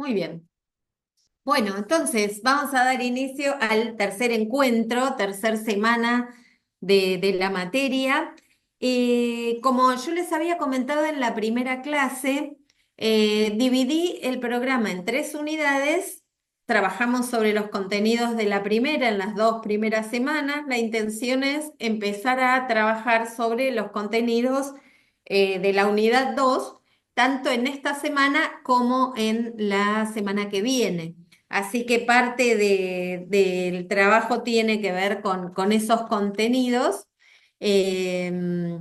Muy bien. Bueno, entonces vamos a dar inicio al tercer encuentro, tercer semana de la materia. Como yo les había comentado en la primera clase, dividí el programa en tres unidades. Trabajamos sobre los contenidos de la primera en las dos primeras semanas. La intención es empezar a trabajar sobre los contenidos de la unidad 2, tanto en esta semana como en la semana que viene. Así que parte del trabajo tiene que ver con esos contenidos, eh,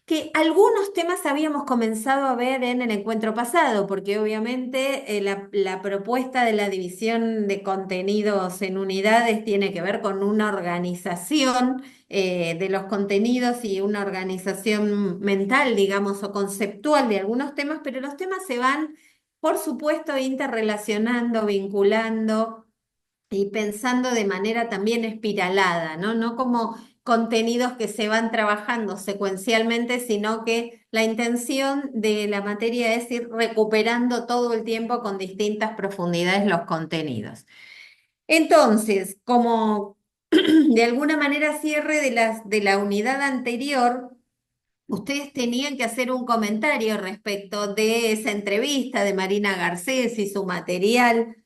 que algunos temas habíamos comenzado a ver en el encuentro pasado, porque obviamente la propuesta de la división de contenidos en unidades tiene que ver con una organización de los contenidos y una organización mental, digamos, o conceptual de algunos temas, pero los temas se van, por supuesto, interrelacionando, vinculando y pensando de manera también espiralada, ¿no? No como contenidos que se van trabajando secuencialmente, sino que la intención de la materia es ir recuperando todo el tiempo con distintas profundidades los contenidos. Entonces, como de alguna manera cierre de la unidad anterior, ustedes tenían que hacer un comentario respecto de esa entrevista de Marina Garcés y su material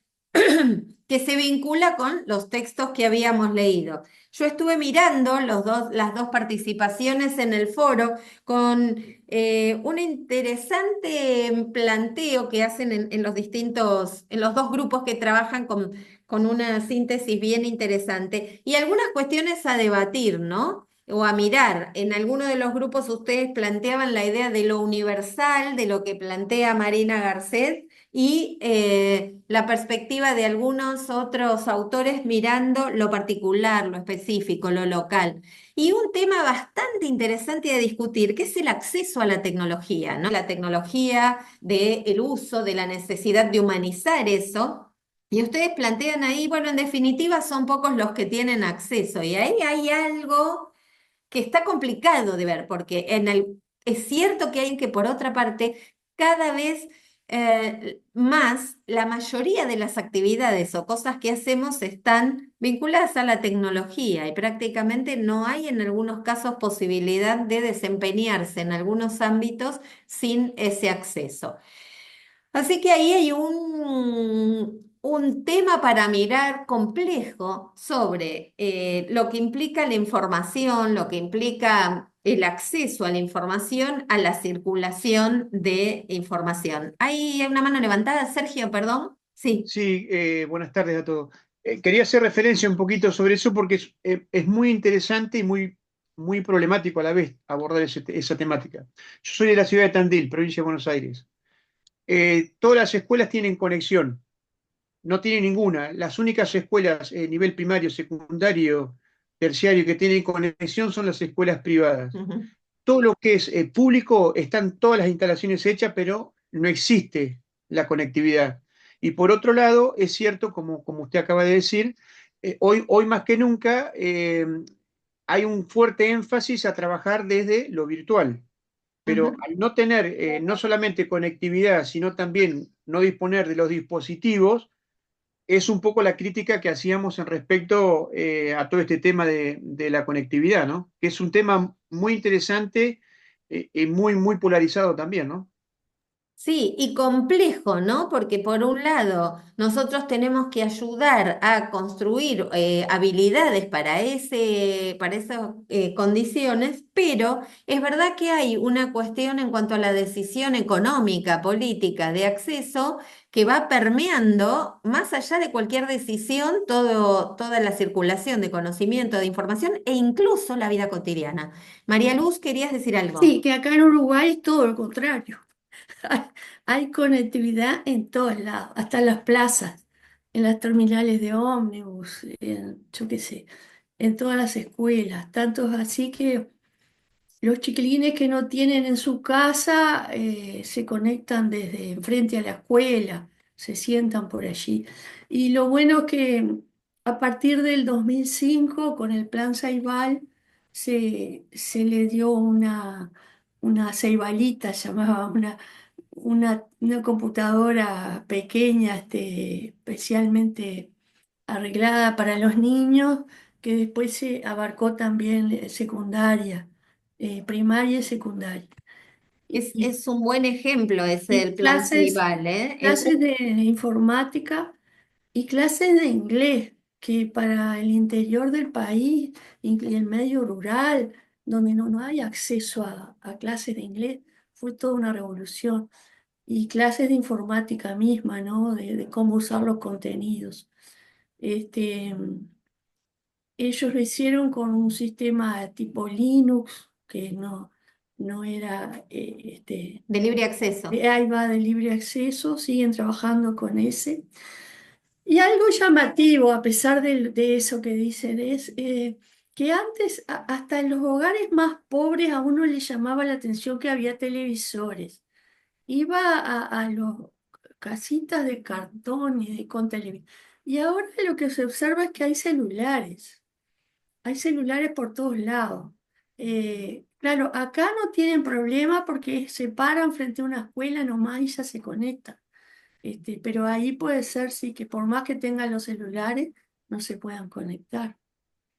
que se vincula con los textos que habíamos leído. Yo estuve mirando las dos participaciones en el foro con un interesante planteo que hacen en los en los dos grupos que trabajan con una síntesis bien interesante y algunas cuestiones a debatir, ¿no? O a mirar. En alguno de los grupos ustedes planteaban la idea de lo universal, de lo que plantea Marina Garcés, y la perspectiva de algunos otros autores mirando lo particular, lo específico, lo local. Y un tema bastante interesante de discutir, que es el acceso a la tecnología, ¿no? La tecnología, del uso, de la necesidad de humanizar eso. Y ustedes plantean ahí, bueno, en definitiva son pocos los que tienen acceso. Y ahí hay algo que está complicado de ver, porque es cierto que hay que, por otra parte, cada vez más, la mayoría de las actividades o cosas que hacemos están vinculadas a la tecnología y prácticamente no hay en algunos casos posibilidad de desempeñarse en algunos ámbitos sin ese acceso. Así que ahí hay un tema para mirar complejo sobre lo que implica la información, lo que implica el acceso a la información, a la circulación de información. ¿Hay una mano levantada, Sergio, perdón? Sí. Sí, buenas tardes a todos. Quería hacer referencia un poquito sobre eso porque es muy interesante y muy problemático a la vez abordar esa temática. Yo soy de la ciudad de Tandil, provincia de Buenos Aires. Todas las escuelas tienen conexión, no tienen ninguna. Las únicas escuelas, nivel primario, secundario, terciario, que tienen conexión son las escuelas privadas. Ujú. Todo lo que es público, están todas las instalaciones hechas, pero no existe la conectividad. Y por otro lado, es cierto, como usted acaba de decir, hoy más que nunca hay un fuerte énfasis a trabajar desde lo virtual. Pero Ujú. al no tener no solamente conectividad, sino también no disponer de los dispositivos, es un poco la crítica que hacíamos en respecto a todo este tema de la conectividad, ¿no? Que es un tema muy interesante y muy polarizado también, ¿no? Sí, y complejo, ¿no? Porque por un lado, nosotros tenemos que ayudar a construir habilidades para esas condiciones, pero es verdad que hay una cuestión en cuanto a la decisión económica, política, de acceso que va permeando, más allá de cualquier decisión, toda la circulación de conocimiento, de información e incluso la vida cotidiana. María Luz, ¿querías decir algo? Sí, que acá en Uruguay es todo lo contrario. Hay, hay conectividad en todos lados, hasta en las plazas, en las terminales de ómnibus, yo qué sé, en todas las escuelas. Tanto es así que los chiquilines que no tienen en su casa se conectan desde enfrente a la escuela, se sientan por allí. Y lo bueno es que a partir del 2005, con el Plan Ceibal, se le dio una ceibalita, llamaba una computadora pequeña, especialmente arreglada para los niños, que después se abarcó también secundaria, primaria y secundaria. Y, y- Es un buen ejemplo ese y del plan Ceibal, ¿eh? clases de informática y clases de inglés, que para el interior del país y el medio rural, donde no hay acceso a clases de inglés, fue toda una revolución. Y clases de informática misma, ¿no? De cómo usar los contenidos. Este, ellos lo hicieron con un sistema tipo Linux, que no era, de libre acceso. ahí va de libre acceso, siguen trabajando con ese. Y algo llamativo, a pesar de eso que dicen, es que antes, hasta en los hogares más pobres, a uno le llamaba la atención que había televisores. Iba a los casitas de cartón con televisión. Y ahora lo que se observa es que hay celulares. Hay celulares por todos lados. Claro, acá no tienen problema porque se paran frente a una escuela nomás y ya se conectan. Pero ahí puede ser, sí, que por más que tengan los celulares, no se puedan conectar.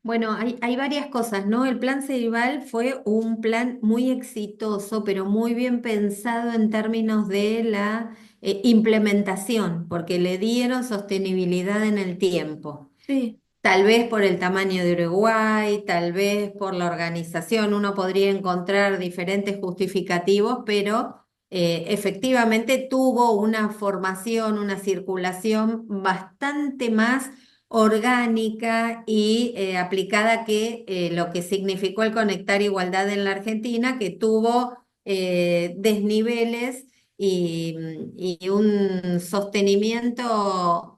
Bueno, hay varias cosas, ¿no? El plan Ceibal fue un plan muy exitoso, pero muy bien pensado en términos de la implementación, porque le dieron sostenibilidad en el tiempo. Sí, Tal vez por el tamaño de Uruguay, tal vez por la organización, uno podría encontrar diferentes justificativos, pero efectivamente tuvo una formación, una circulación bastante más orgánica y aplicada que lo que significó el conectar igualdad en la Argentina, que tuvo desniveles y, y un sostenimiento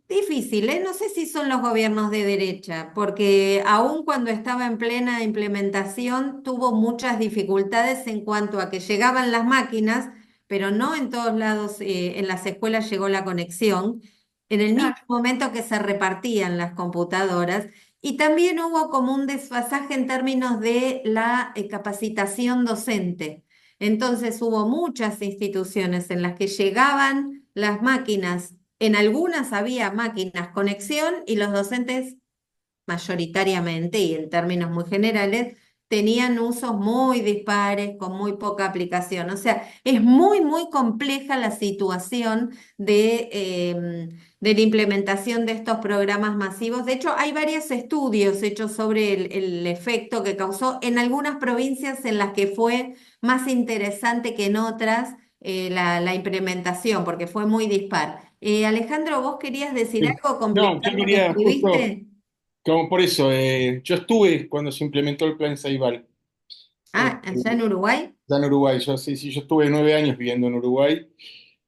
difícil, ¿eh? No sé si son los gobiernos de derecha, porque aun cuando estaba en plena implementación, tuvo muchas dificultades en cuanto a que llegaban las máquinas, pero no en todos lados, en las escuelas llegó la conexión, en el mismo claro, momento que se repartían las computadoras, y también hubo como un desfasaje en términos de la capacitación docente. Entonces hubo muchas instituciones en las que llegaban las máquinas, en algunas había máquinas conexión y los docentes mayoritariamente y en términos muy generales tenían usos muy dispares con muy poca aplicación. O sea, es muy, muy compleja la situación de la implementación de estos programas masivos. De hecho, hay varios estudios hechos sobre el efecto que causó en algunas provincias en las que fue más interesante que en otras la implementación, porque fue muy dispar. Alejandro, ¿vos querías decir Sí. algo? No, ¿Completar yo lo que quería justo, escribiste? como por eso, yo estuve cuando se implementó el plan Ceibal, Ah, allá en Uruguay. ya en Uruguay, yo sí, sí, yo estuve 9 años viviendo en Uruguay,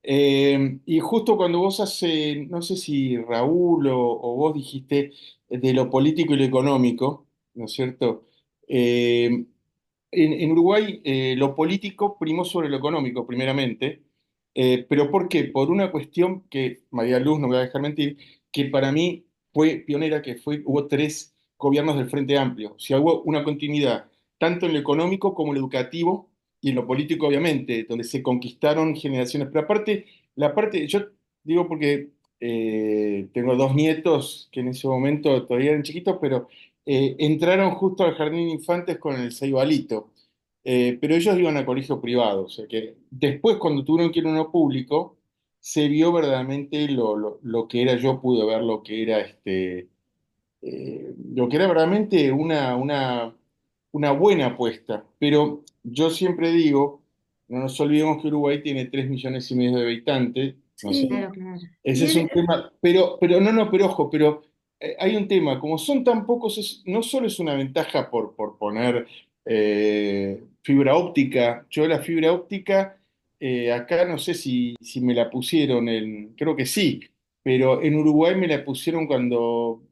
y justo cuando vos hace, no sé si Raúl o vos dijiste de lo político y lo económico, ¿no es cierto? En Uruguay lo político primó sobre lo económico, primeramente, pero ¿por qué? Por una cuestión que, María Luz, no me va a dejar mentir, que para mí fue pionera, hubo 3 gobiernos del Frente Amplio, o sea, hubo una continuidad, tanto en lo económico como en lo educativo, y en lo político, obviamente, donde se conquistaron generaciones, pero aparte, yo digo porque tengo 2 nietos que en ese momento todavía eran chiquitos, pero entraron justo al jardín de infantes con el ceibalito, pero ellos iban a colegio privado, o sea que después cuando tuvieron que ir a uno público, se vio verdaderamente lo que era, yo pude ver lo que era verdaderamente una buena apuesta, pero yo siempre digo, no nos olvidemos que Uruguay tiene 3,5 millones de habitantes, ¿no es sí. Claro, claro. ese Y es un tema, pero no, no, pero ojo, pero hay un tema, como son tan pocos, no solo es una ventaja por poner fibra óptica, yo la fibra óptica, acá no sé si me la pusieron, creo que sí, pero en Uruguay me la pusieron cuando,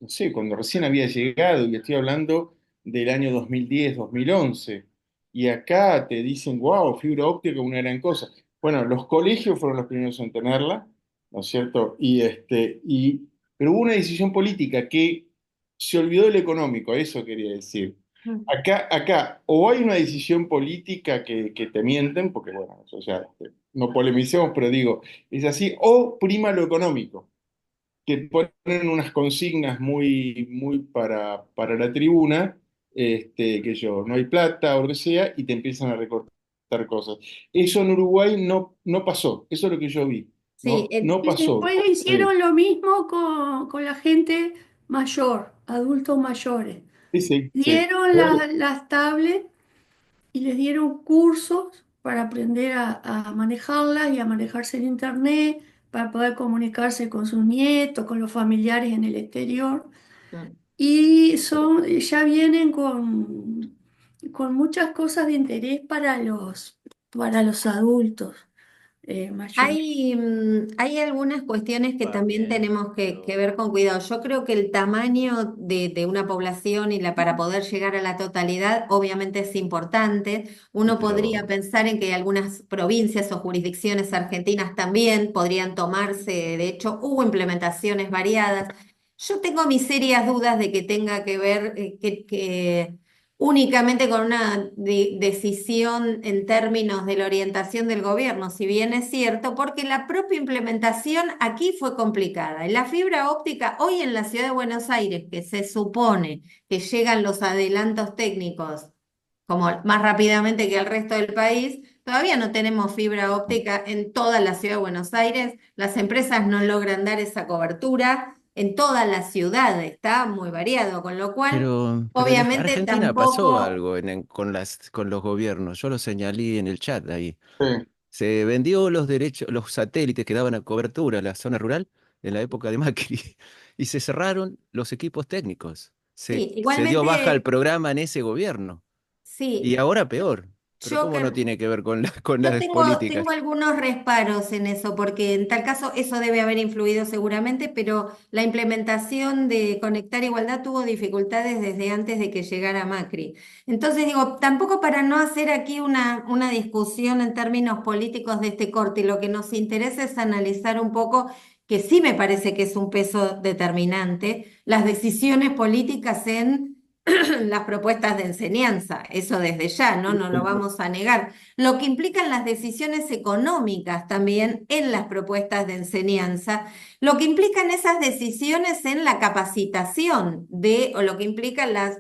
no sé, cuando recién había llegado, y estoy hablando del año 2010, 2011, y acá te dicen, wow, fibra óptica, una gran cosa. Bueno, los colegios fueron los primeros en tenerla, ¿no es cierto? Pero hubo una decisión política que se olvidó del económico, eso quería decir. Mm. Acá, o hay una decisión política que te mienten, porque bueno, o sea, no polemicemos, pero digo, es así, o prima lo económico, que ponen unas consignas muy para la tribuna, que yo, no hay plata o lo que sea, y te empiezan a recortar cosas. Eso en Uruguay no pasó, eso es lo que yo vi, Sí, no Y pasó. después le Sí, hicieron lo mismo con la gente mayor, adultos mayores. sí, sí, sí. Dieron las tablets y les dieron cursos para aprender a manejarlas y a manejarse en internet, para poder comunicarse con sus nietos, con los familiares en el exterior. mm. Y ya vienen con muchas cosas de interés para los adultos mayores. Hay algunas cuestiones que Va también bien, tenemos que pero ver con cuidado. Yo creo que el tamaño de una población para poder llegar a la totalidad obviamente es importante. sí, Uno podría pero pensar en que algunas provincias o jurisdicciones argentinas también podrían tomarse, de hecho hubo implementaciones variadas. Yo tengo mis serias dudas de que tenga que ver que únicamente con una decisión en términos de la orientación del gobierno, si bien es cierto, porque la propia implementación aquí fue complicada. Y la fibra óptica, hoy en la ciudad de Buenos Aires, que se supone que llegan los adelantos técnicos como más rápidamente que el resto del país, todavía no tenemos fibra óptica en toda la ciudad de Buenos Aires. Las empresas no logran dar esa cobertura en toda la ciudad, está muy variado, con lo cual... pero en Obviamente Argentina pasó tampoco, algo con los gobiernos. Yo lo señalé en el chat ahí. Sí. Se vendió los derechos, los satélites que daban a cobertura a la zona rural en la época de Macri y se cerraron los equipos técnicos. sí, Se dio baja el igualmente, programa en ese gobierno y sí, ahora peor. Pero yo ¿cómo no que tiene que ver con, con yo las tengo políticas? algunos reparos en eso, porque en tal caso eso debe haber influido seguramente, pero la implementación de Conectar Igualdad tuvo dificultades desde antes de que llegara Macri. Entonces digo, tampoco para no hacer aquí una discusión en términos políticos de este corte, lo que nos interesa es analizar un poco, que sí me parece que es un peso determinante, las decisiones políticas en las propuestas de enseñanza, eso desde ya, ¿no? No lo vamos a negar. Lo que implican las decisiones económicas también en las propuestas de enseñanza, lo que implican esas decisiones en la capacitación o lo que implican las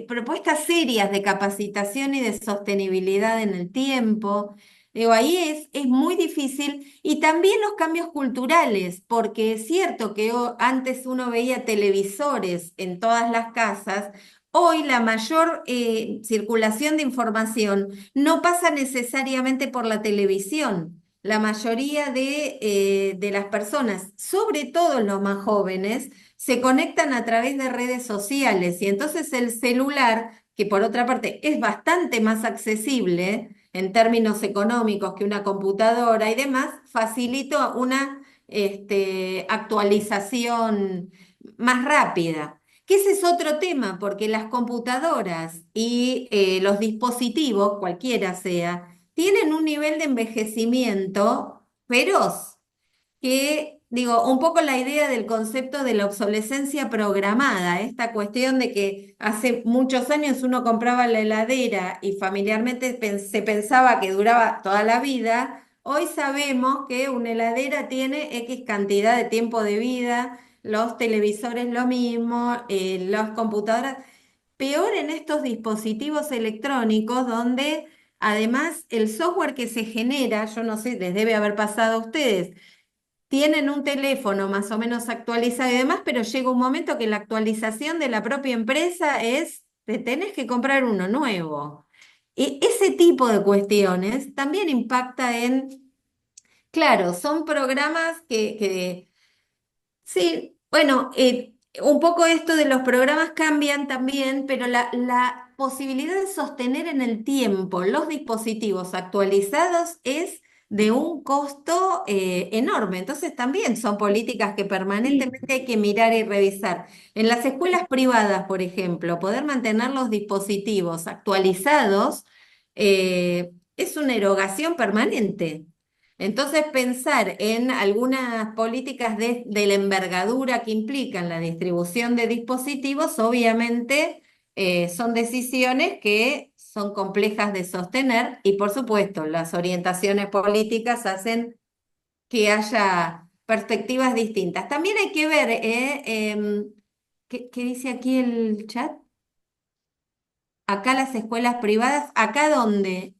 propuestas serias de capacitación y de sostenibilidad en el tiempo. Digo, ahí es muy difícil y también los cambios culturales, porque es cierto que antes uno veía televisores en todas las casas, hoy la mayor circulación de información no pasa necesariamente por la televisión. La mayoría de las personas, sobre todo los más jóvenes, se conectan a través de redes sociales y entonces el celular, que por otra parte es bastante más accesible en términos económicos que una computadora y demás, facilita una actualización más rápida. Que ese es otro tema, porque las computadoras y los dispositivos, cualquiera sea, tienen un nivel de envejecimiento feroz, que, digo, un poco la idea del concepto de la obsolescencia programada, esta cuestión de que hace muchos años uno compraba la heladera y familiarmente se pensaba que duraba toda la vida, hoy sabemos que una heladera tiene X cantidad de tiempo de vida, los televisores lo mismo, las computadoras, peor en estos dispositivos electrónicos donde... Además, el software que se genera, yo no sé, les debe haber pasado a ustedes, tienen un teléfono más o menos actualizado y demás, pero llega un momento que la actualización de la propia empresa te tenés que comprar uno nuevo. Y ese tipo de cuestiones también impacta claro, son programas sí, bueno, un poco esto de los programas cambian también, pero la posibilidad de sostener en el tiempo los dispositivos actualizados es de un costo enorme. Entonces también son políticas que Sí, permanentemente hay que mirar y revisar. En las escuelas privadas, por ejemplo, poder mantener los dispositivos actualizados es una erogación permanente. Entonces, pensar en algunas políticas de la envergadura que implican la distribución de dispositivos, obviamente son decisiones que son complejas de sostener y por supuesto las orientaciones políticas hacen que haya perspectivas distintas. También hay que ver, ¿qué dice aquí el chat? Acá las escuelas privadas, ¿acá dónde,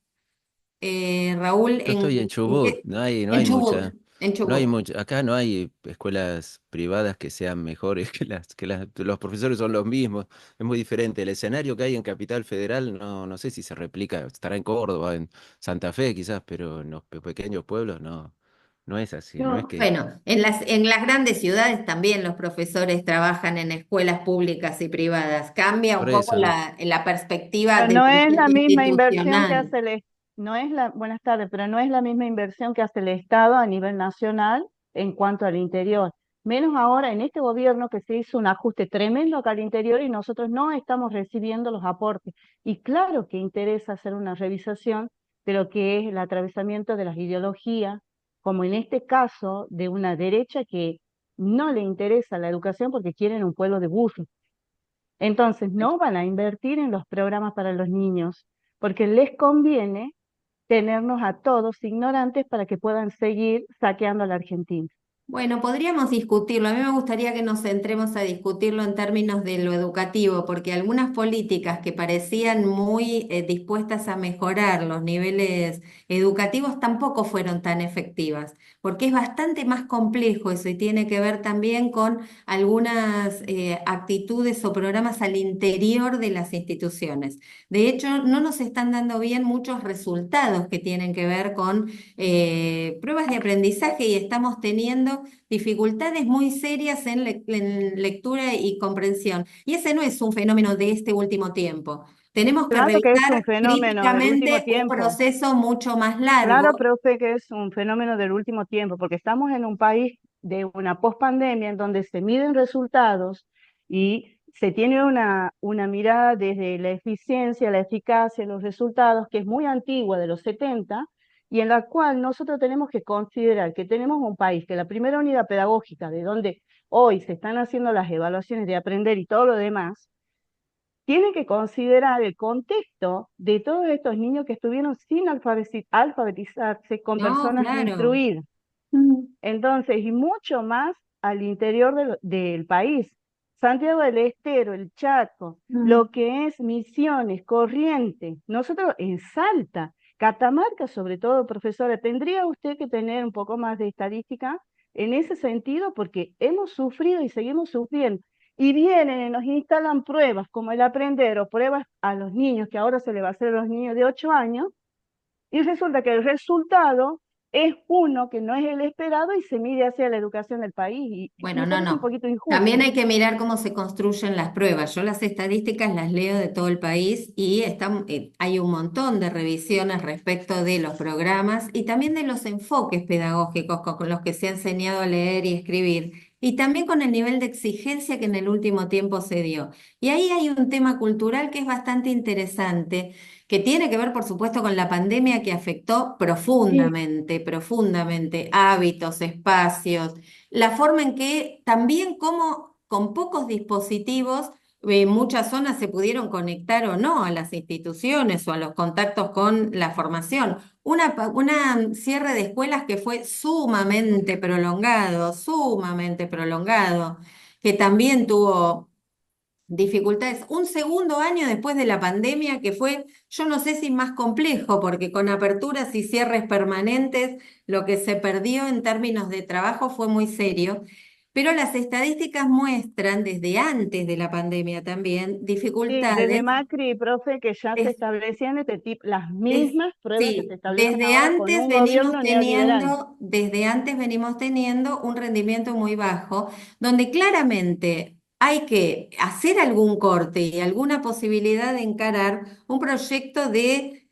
Raúl? Yo estoy en Chubut, no En hay Chubut, mucha, en no hay Chubut. mucha, acá no hay escuelas privadas que sean mejores los profesores son los mismos, es muy diferente. El escenario que hay en Capital Federal, no sé si se replica, estará en Córdoba, en Santa Fe quizás, pero en los pequeños pueblos no es así, no es No, que, Bueno, en las grandes ciudades también los profesores trabajan en escuelas públicas y privadas. Cambia un por poco eso, ¿no? la perspectiva Pero del no es la proyecto misma inversión que institucional. hace no es buenas tardes, pero no es la misma inversión que hace el Estado a nivel nacional en cuanto al interior. Menos ahora en este gobierno que se hizo un ajuste tremendo acá al interior y nosotros no estamos recibiendo los aportes. Y claro que interesa hacer una revisación de lo que es el atravesamiento de las ideologías, como en este caso de una derecha que no le interesa la educación porque quieren un pueblo de burros. Entonces, no van a invertir en los programas para los niños, porque les conviene tenernos a todos ignorantes para que puedan seguir saqueando a la Argentina. Bueno, podríamos discutirlo. A mí me gustaría que nos centremos a discutirlo en términos de lo educativo, porque algunas políticas que parecían muy dispuestas a mejorar los niveles educativos tampoco fueron tan efectivas, porque es bastante más complejo eso y tiene que ver también con algunas actitudes o programas al interior de las instituciones. De hecho, no nos están dando bien muchos resultados que tienen que ver con pruebas de aprendizaje y estamos teniendo dificultades muy serias en lectura y comprensión. Y ese no es un fenómeno de este último tiempo. Tenemos que Claro que es un revisar fenómeno del último críticamente un tiempo. proceso mucho más Claro, largo. profe, que es un fenómeno del último tiempo, porque estamos en un país de una pospandemia en donde se miden resultados y se tiene una mirada desde la eficiencia, la eficacia, los resultados, que es muy antigua, de los 70, y en la cual nosotros tenemos que considerar que tenemos un país, que la primera unidad pedagógica, de donde hoy se están haciendo las evaluaciones de aprender y todo lo demás, tiene que considerar el contexto de todos estos niños que estuvieron sin alfabetizarse con No, personas claro. instruidas. mm, Entonces, y mucho más al interior del país. Santiago del Estero, el Chaco, mm. lo que es Misiones, Corrientes, nosotros en Salta, Catamarca sobre todo, profesora, tendría usted que tener un poco más de estadística en ese sentido porque hemos sufrido y seguimos sufriendo. Y vienen y nos instalan pruebas como el aprender o pruebas a los niños, que ahora se le va a hacer a los niños de 8 años, y resulta que el resultado es uno que no es el esperado y se mide hacia la educación del país. Y Bueno, me no, parece un no. poquito También injusto. hay que mirar cómo se construyen las pruebas. Yo las estadísticas las leo de todo el país y hay un montón de revisiones respecto de los programas y también de los enfoques pedagógicos con los que se ha enseñado a leer y escribir y también con el nivel de exigencia que en el último tiempo se dio. Y ahí hay un tema cultural que es bastante interesante, que tiene que ver, por supuesto, con la pandemia que afectó Sí, profundamente, profundamente hábitos, espacios, la forma en que también como con pocos dispositivos muchas zonas se pudieron conectar o no a las instituciones o a los contactos con la formación. Una cierre de escuelas que fue sumamente prolongado, que también tuvo dificultades. Un segundo año después de la pandemia que fue, yo no sé si más complejo, porque con aperturas y cierres permanentes, lo que se perdió en términos de trabajo fue muy serio. Pero las estadísticas muestran desde antes de la pandemia también sí, desde dificultades. Macri, profe, que ya se des- establecían este tipo, las des- mismas pruebas que se sí, establecen ahora con un gobierno neoliberal. desde antes venimos teniendo un rendimiento muy bajo, donde claramente hay que hacer algún corte y alguna posibilidad de encarar un proyecto de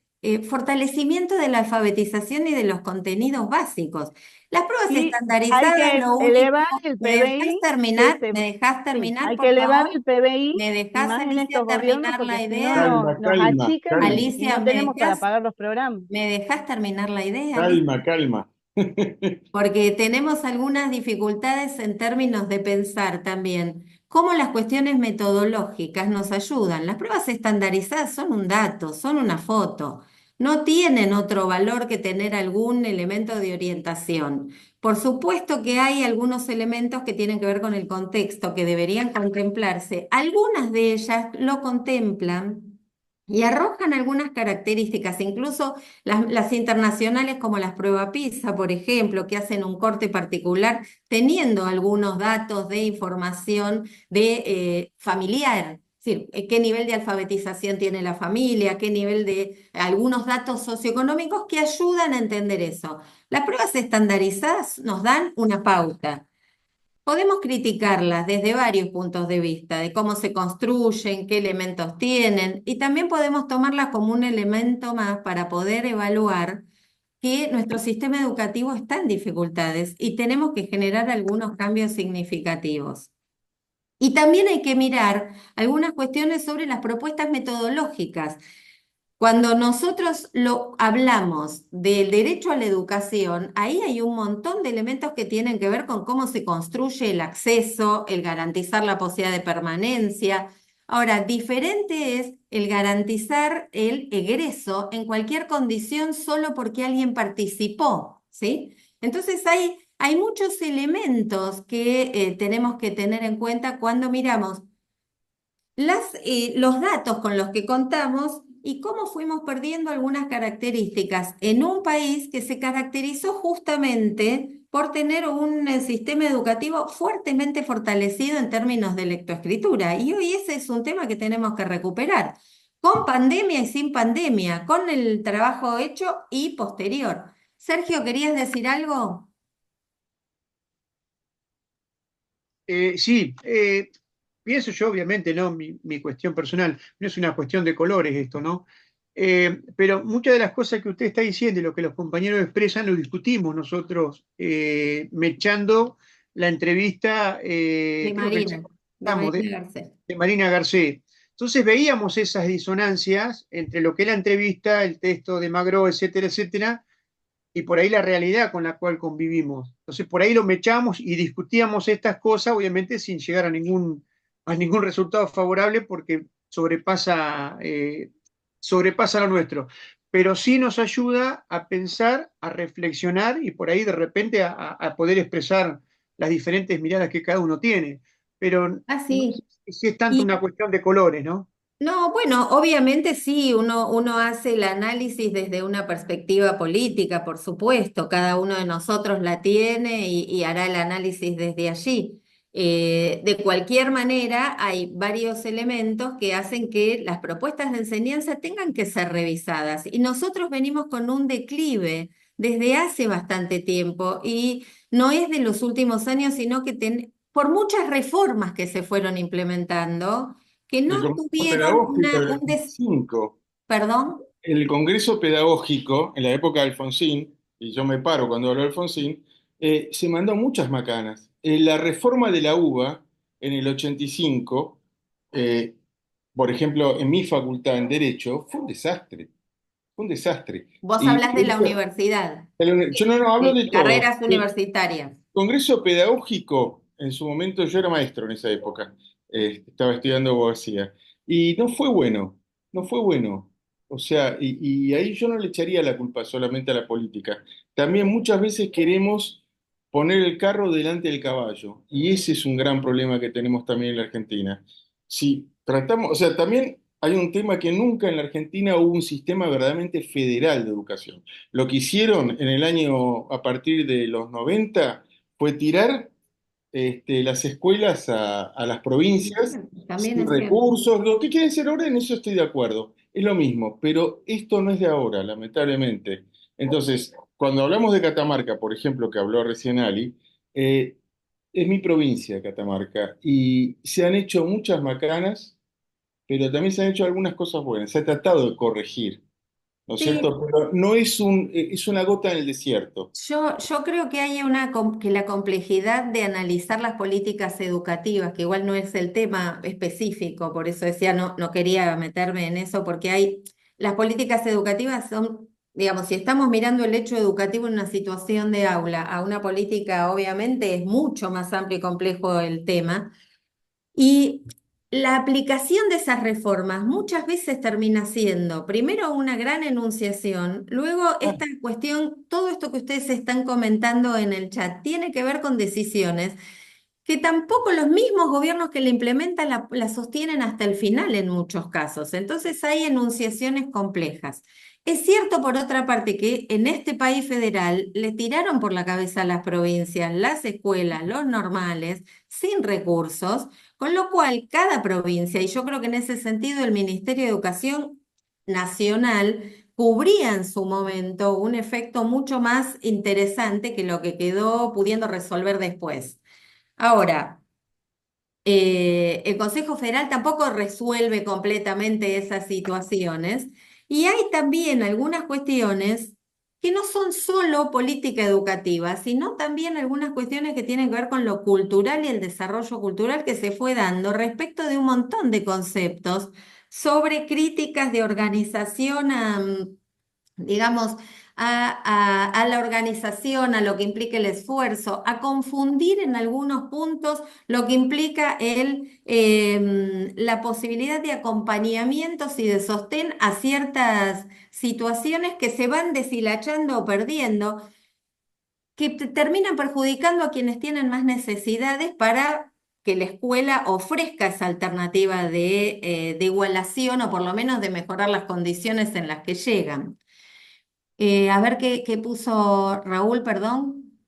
fortalecimiento de la alfabetización y de los contenidos básicos. Las pruebas Y hay estandarizadas, que lo único, elevar el ¿me dejás PBI que terminar? se... ¿Me dejás Sí, terminar, hay que por elevar favor? el PBI ¿Me y dejás, más en Alicia, estos gobiernos terminar porque la si no, idea? Calma, nos calma, achican y Alicia, no tenemos para pagar los programas. ¿me dejás terminar la idea, Alicia? calma, calma. Porque tenemos algunas dificultades en términos de pensar también cómo las cuestiones metodológicas nos ayudan. Las pruebas estandarizadas son un dato, son una foto, no tienen otro valor que tener algún elemento de orientación. Por supuesto que hay algunos elementos que tienen que ver con el contexto, que deberían contemplarse. Algunas de ellas lo contemplan y arrojan algunas características, incluso las internacionales como las pruebas PISA, por ejemplo, que hacen un corte particular teniendo algunos datos de información de familiar. Es decir, qué nivel de alfabetización tiene la familia, qué nivel de algunos datos socioeconómicos que ayudan a entender eso. Las pruebas estandarizadas nos dan una pauta. Podemos criticarlas desde varios puntos de vista, de cómo se construyen, qué elementos tienen, y también podemos tomarlas como un elemento más para poder evaluar que nuestro sistema educativo está en dificultades y tenemos que generar algunos cambios significativos. Y también hay que mirar algunas cuestiones sobre las propuestas metodológicas. Cuando nosotros lo hablamos del derecho a la educación, ahí hay un montón de elementos que tienen que ver con cómo se construye el acceso, el garantizar la posibilidad de permanencia. Ahora, diferente es el garantizar el egreso en cualquier condición solo porque alguien participó, ¿sí? Entonces hay muchos elementos que tenemos que tener en cuenta cuando miramos los datos con los que contamos y cómo fuimos perdiendo algunas características en un país que se caracterizó justamente por tener un sistema educativo fuertemente fortalecido en términos de lectoescritura. Y hoy ese es un tema que tenemos que recuperar, con pandemia y sin pandemia, con el trabajo hecho y posterior. Sergio, ¿querías decir algo? Sí, pienso yo, obviamente, ¿no? Mi cuestión personal, no es una cuestión de colores esto, ¿no? Pero muchas de las cosas que usted está diciendo y lo que los compañeros expresan lo discutimos nosotros, mechando la entrevista, De creo que Marina, de estamos, Marina Garcés. de Marina Garcés. Entonces veíamos esas disonancias entre lo que es la entrevista, el texto de Magro, etcétera, etcétera, y por ahí la realidad con la cual convivimos. Entonces, por ahí lo mechamos y discutíamos estas cosas, obviamente sin llegar a ningún resultado favorable porque sobrepasa lo nuestro. Pero sí nos ayuda a pensar, a reflexionar y por ahí de repente a poder expresar las diferentes miradas que cada uno tiene. Pero Ah, no sí. sé si es tanto una cuestión de colores, ¿no? No, bueno, obviamente sí, uno hace el análisis desde una perspectiva política, por supuesto, cada uno de nosotros la tiene y hará el análisis desde allí. De cualquier manera, hay varios elementos que hacen que las propuestas de enseñanza tengan que ser revisadas y nosotros venimos con un declive desde hace bastante tiempo y no es de los últimos años, sino que por muchas reformas que se fueron implementando que El no Congreso tuvieron Pedagógico del perdón, el Congreso Pedagógico, en la época de Alfonsín, y yo me paro cuando hablo de Alfonsín, se mandó muchas macanas. La reforma de la UBA en el 85, eh, por ejemplo, en mi facultad en Derecho, fue un desastre, fue un desastre. vos Y hablás de la universidad, yo no hablo de de todo. carreras universitarias. Congreso Pedagógico, en su momento yo era maestro en esa época, estaba estudiando abogacía, y no fue bueno, no fue bueno. O sea, y ahí yo no le echaría la culpa solamente a la política. También muchas veces queremos poner el carro delante del caballo, y ese es un gran problema que tenemos también en la Argentina. Si tratamos, o sea, también hay un tema que nunca en la Argentina hubo un sistema verdaderamente federal de educación. Lo que hicieron en el año, a partir de los 90 fue tirar las escuelas a las provincias También sin es cierto. recursos. Lo que quieren hacer ahora, en eso estoy de acuerdo. Es lo mismo, pero esto no es de ahora, lamentablemente. Entonces, cuando hablamos de Catamarca, por ejemplo, que habló recién Ali, es mi provincia, Catamarca, y se han hecho muchas macanas, pero también se han hecho algunas cosas buenas. Se ha tratado de corregir, ¿no es Sí, cierto? Pero no es es una gota en el desierto. yo creo que hay que la complejidad de analizar las políticas educativas, que igual no es el tema específico, por eso decía, no quería meterme en eso, porque las políticas educativas son, digamos, si estamos mirando el hecho educativo en una situación de aula, a una política obviamente es mucho más amplio y complejo el tema. Y la aplicación de esas reformas muchas veces termina siendo primero una gran enunciación, luego Ah, esta cuestión, todo esto que ustedes están comentando en el chat, tiene que ver con decisiones que tampoco los mismos gobiernos que la implementan la sostienen hasta el final en muchos casos. Entonces hay enunciaciones complejas. Es cierto, por otra parte, que en este país federal le tiraron por la cabeza a las provincias, las escuelas, los normales, sin recursos, con lo cual cada provincia, y yo creo que en ese sentido el Ministerio de Educación Nacional cubría en su momento un efecto mucho más interesante que lo que quedó pudiendo resolver después. Ahora, el Consejo Federal tampoco resuelve completamente esas situaciones y hay también algunas cuestiones que no son solo política educativa, sino también algunas cuestiones que tienen que ver con lo cultural y el desarrollo cultural que se fue dando respecto de un montón de conceptos sobre críticas de organización a, digamos, a la organización, a lo que implica el esfuerzo, a confundir en algunos puntos lo que implica la posibilidad de acompañamientos y de sostén a ciertas situaciones que se van deshilachando o perdiendo, que terminan perjudicando a quienes tienen más necesidades para que la escuela ofrezca esa alternativa de igualación o por lo menos de mejorar las condiciones en las que llegan. A ver qué puso Raúl, perdón.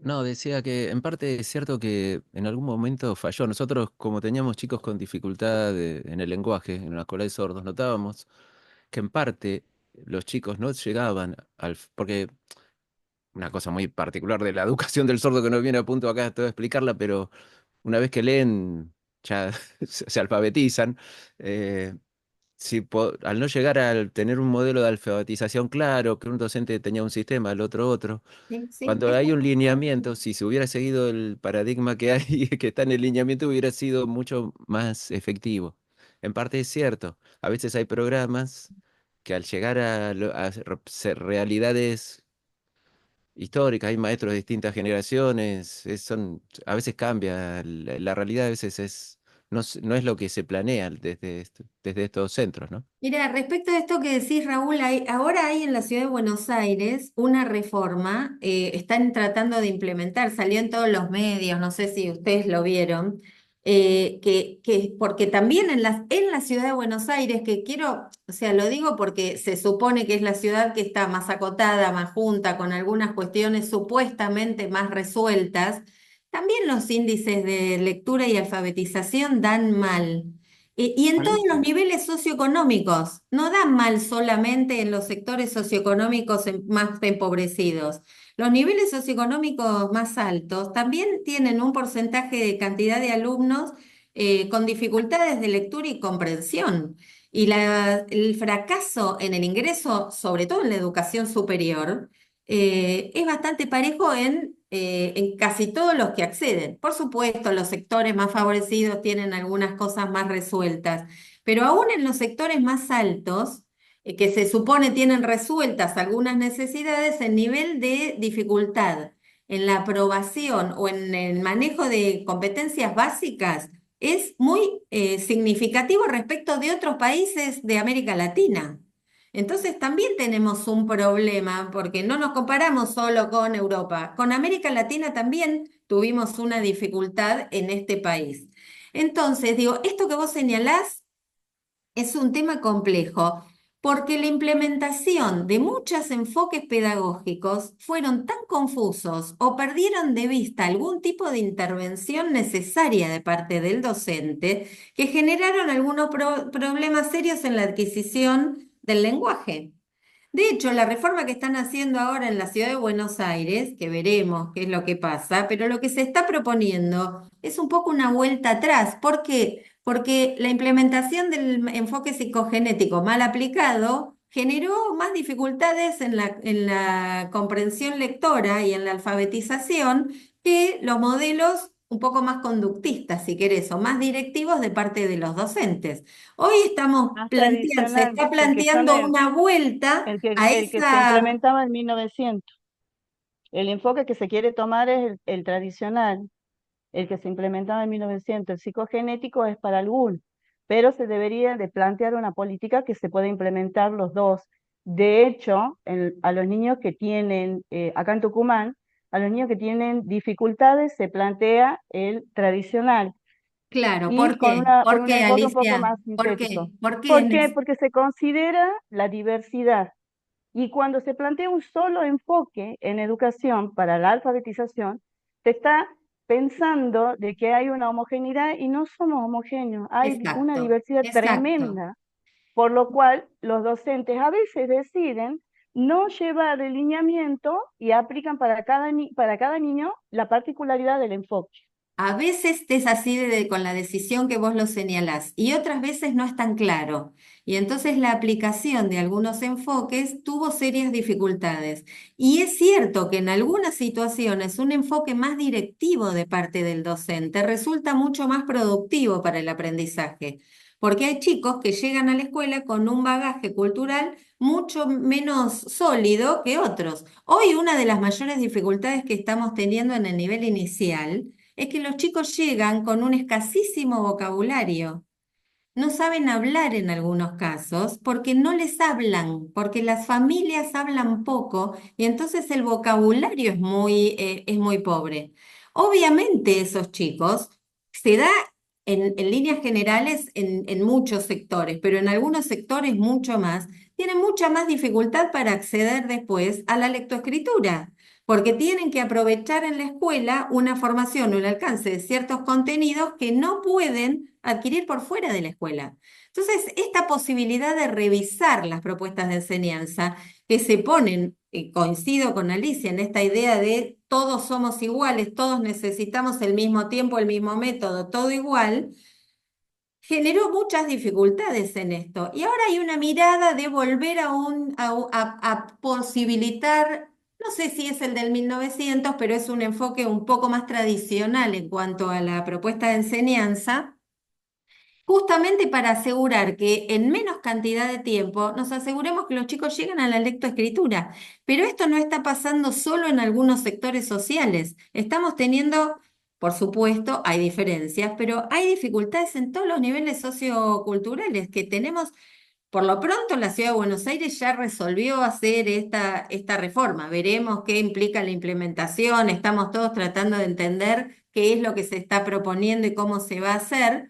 No, decía que en parte es cierto que en algún momento falló. Nosotros, como teníamos chicos con dificultad en el lenguaje, en una escuela de sordos, notábamos que en parte los chicos no llegaban porque una cosa muy particular de la educación del sordo que no viene a punto acá todo explicarla, pero una vez que leen, ya se alfabetizan. eh, si al no llegar a tener un modelo de alfabetización claro, que un docente tenía un sistema, el otro otro, Sí, sí, cuando hay un lineamiento, si se hubiera seguido el paradigma que hay, que está en el lineamiento, hubiera sido mucho más efectivo. En parte es cierto, a veces hay programas que al llegar a ser realidades históricas, hay maestros de distintas generaciones, a veces cambia, la realidad a veces no es lo que se planea desde estos centros, ¿no? mira, respecto a esto que decís, Raúl, ahora hay en la ciudad de Buenos Aires una reforma, están tratando de implementar, salió en todos los medios, no sé si ustedes lo vieron, porque también en la ciudad de Buenos Aires, que quiero, o sea, lo digo porque se supone que es la ciudad que está más acotada, más junta, con algunas cuestiones supuestamente más resueltas, también los índices de lectura y alfabetización dan mal. Y en todos los niveles socioeconómicos, no dan mal solamente en los sectores socioeconómicos más empobrecidos. Los niveles socioeconómicos más altos también tienen un porcentaje de cantidad de alumnos con dificultades de lectura y comprensión. Y el fracaso en el ingreso, sobre todo en la educación superior, es bastante parejo en casi todos los que acceden. Por supuesto, los sectores más favorecidos tienen algunas cosas más resueltas, pero aún en los sectores más altos, que se supone tienen resueltas algunas necesidades, el nivel de dificultad en la aprobación o en el manejo de competencias básicas es muy significativo respecto de otros países de América Latina. Entonces también tenemos un problema porque no nos comparamos solo con Europa, con América Latina también tuvimos una dificultad en este país. Entonces, digo, esto que vos señalás es un tema complejo porque la implementación de muchos enfoques pedagógicos fueron tan confusos o perdieron de vista algún tipo de intervención necesaria de parte del docente que generaron algunos problemas serios en la adquisición del lenguaje. De hecho, la reforma que están haciendo ahora en la ciudad de Buenos Aires, que veremos qué es lo que pasa, pero lo que se está proponiendo es un poco una vuelta atrás. ¿Por qué? Porque la implementación del enfoque psicogenético mal aplicado generó más dificultades en la comprensión lectora y en la alfabetización que los modelos un poco más conductistas, si querés, o más directivos de parte de los docentes. Hoy más se tradicional, está porque son planteando una vuelta a el que se esa, implementaba en 1900. El enfoque que se quiere tomar es el tradicional. el que se implementaba en 1900, el psicogenético, es para algunos, pero se debería de plantear una política que se pueda implementar los dos. De hecho, a los niños que tienen, acá en Tucumán, a los niños que tienen dificultades se plantea el tradicional Claro, y ¿por qué? con ¿Por un qué, enfoque un poco Alicia? más ¿Por sintético. qué? ¿Por qué ¿Por en qué? el- Porque se considera la diversidad. Y cuando se plantea un solo enfoque en educación para la alfabetización, se está pensando de que hay una homogeneidad y no somos homogéneos, hay una Exacto, diversidad exacto. tremenda, por lo cual los docentes a veces deciden no llevar el lineamiento y aplican para cada niño la particularidad del enfoque. A veces es así con la decisión que vos lo señalás y otras veces no es tan claro. Y entonces la aplicación de algunos enfoques tuvo serias dificultades. Y es cierto que en algunas situaciones un enfoque más directivo de parte del docente resulta mucho más productivo para el aprendizaje, porque hay chicos que llegan a la escuela con un bagaje cultural mucho menos sólido que otros. Hoy una de las mayores dificultades que estamos teniendo en el nivel inicial es que los chicos llegan con un escasísimo vocabulario. No saben hablar en algunos casos porque no les hablan, porque las familias hablan poco y entonces el vocabulario es muy pobre. Obviamente esos chicos se da en líneas generales en muchos sectores, pero en algunos sectores mucho más, tienen mucha más dificultad para acceder después a la lectoescritura, porque tienen que aprovechar en la escuela una formación o el alcance de ciertos contenidos que no pueden adquirir por fuera de la escuela. Entonces, esta posibilidad de revisar las propuestas de enseñanza que se ponen, coincido con Alicia, en esta idea de todos somos iguales, todos necesitamos el mismo tiempo, el mismo método, todo igual, generó muchas dificultades en esto. Y ahora hay una mirada de volver a posibilitar, no sé si es el del 1900, pero es un enfoque un poco más tradicional en cuanto a la propuesta de enseñanza, justamente para asegurar que en menos cantidad de tiempo nos aseguremos que los chicos lleguen a la lectoescritura. Pero esto no está pasando solo en algunos sectores sociales. Estamos teniendo, por supuesto, hay diferencias, pero hay dificultades en todos los niveles socioculturales que tenemos. Por lo pronto, la Ciudad de Buenos Aires ya resolvió hacer esta reforma. Veremos qué implica la implementación. Estamos todos tratando de entender qué es lo que se está proponiendo y cómo se va a hacer.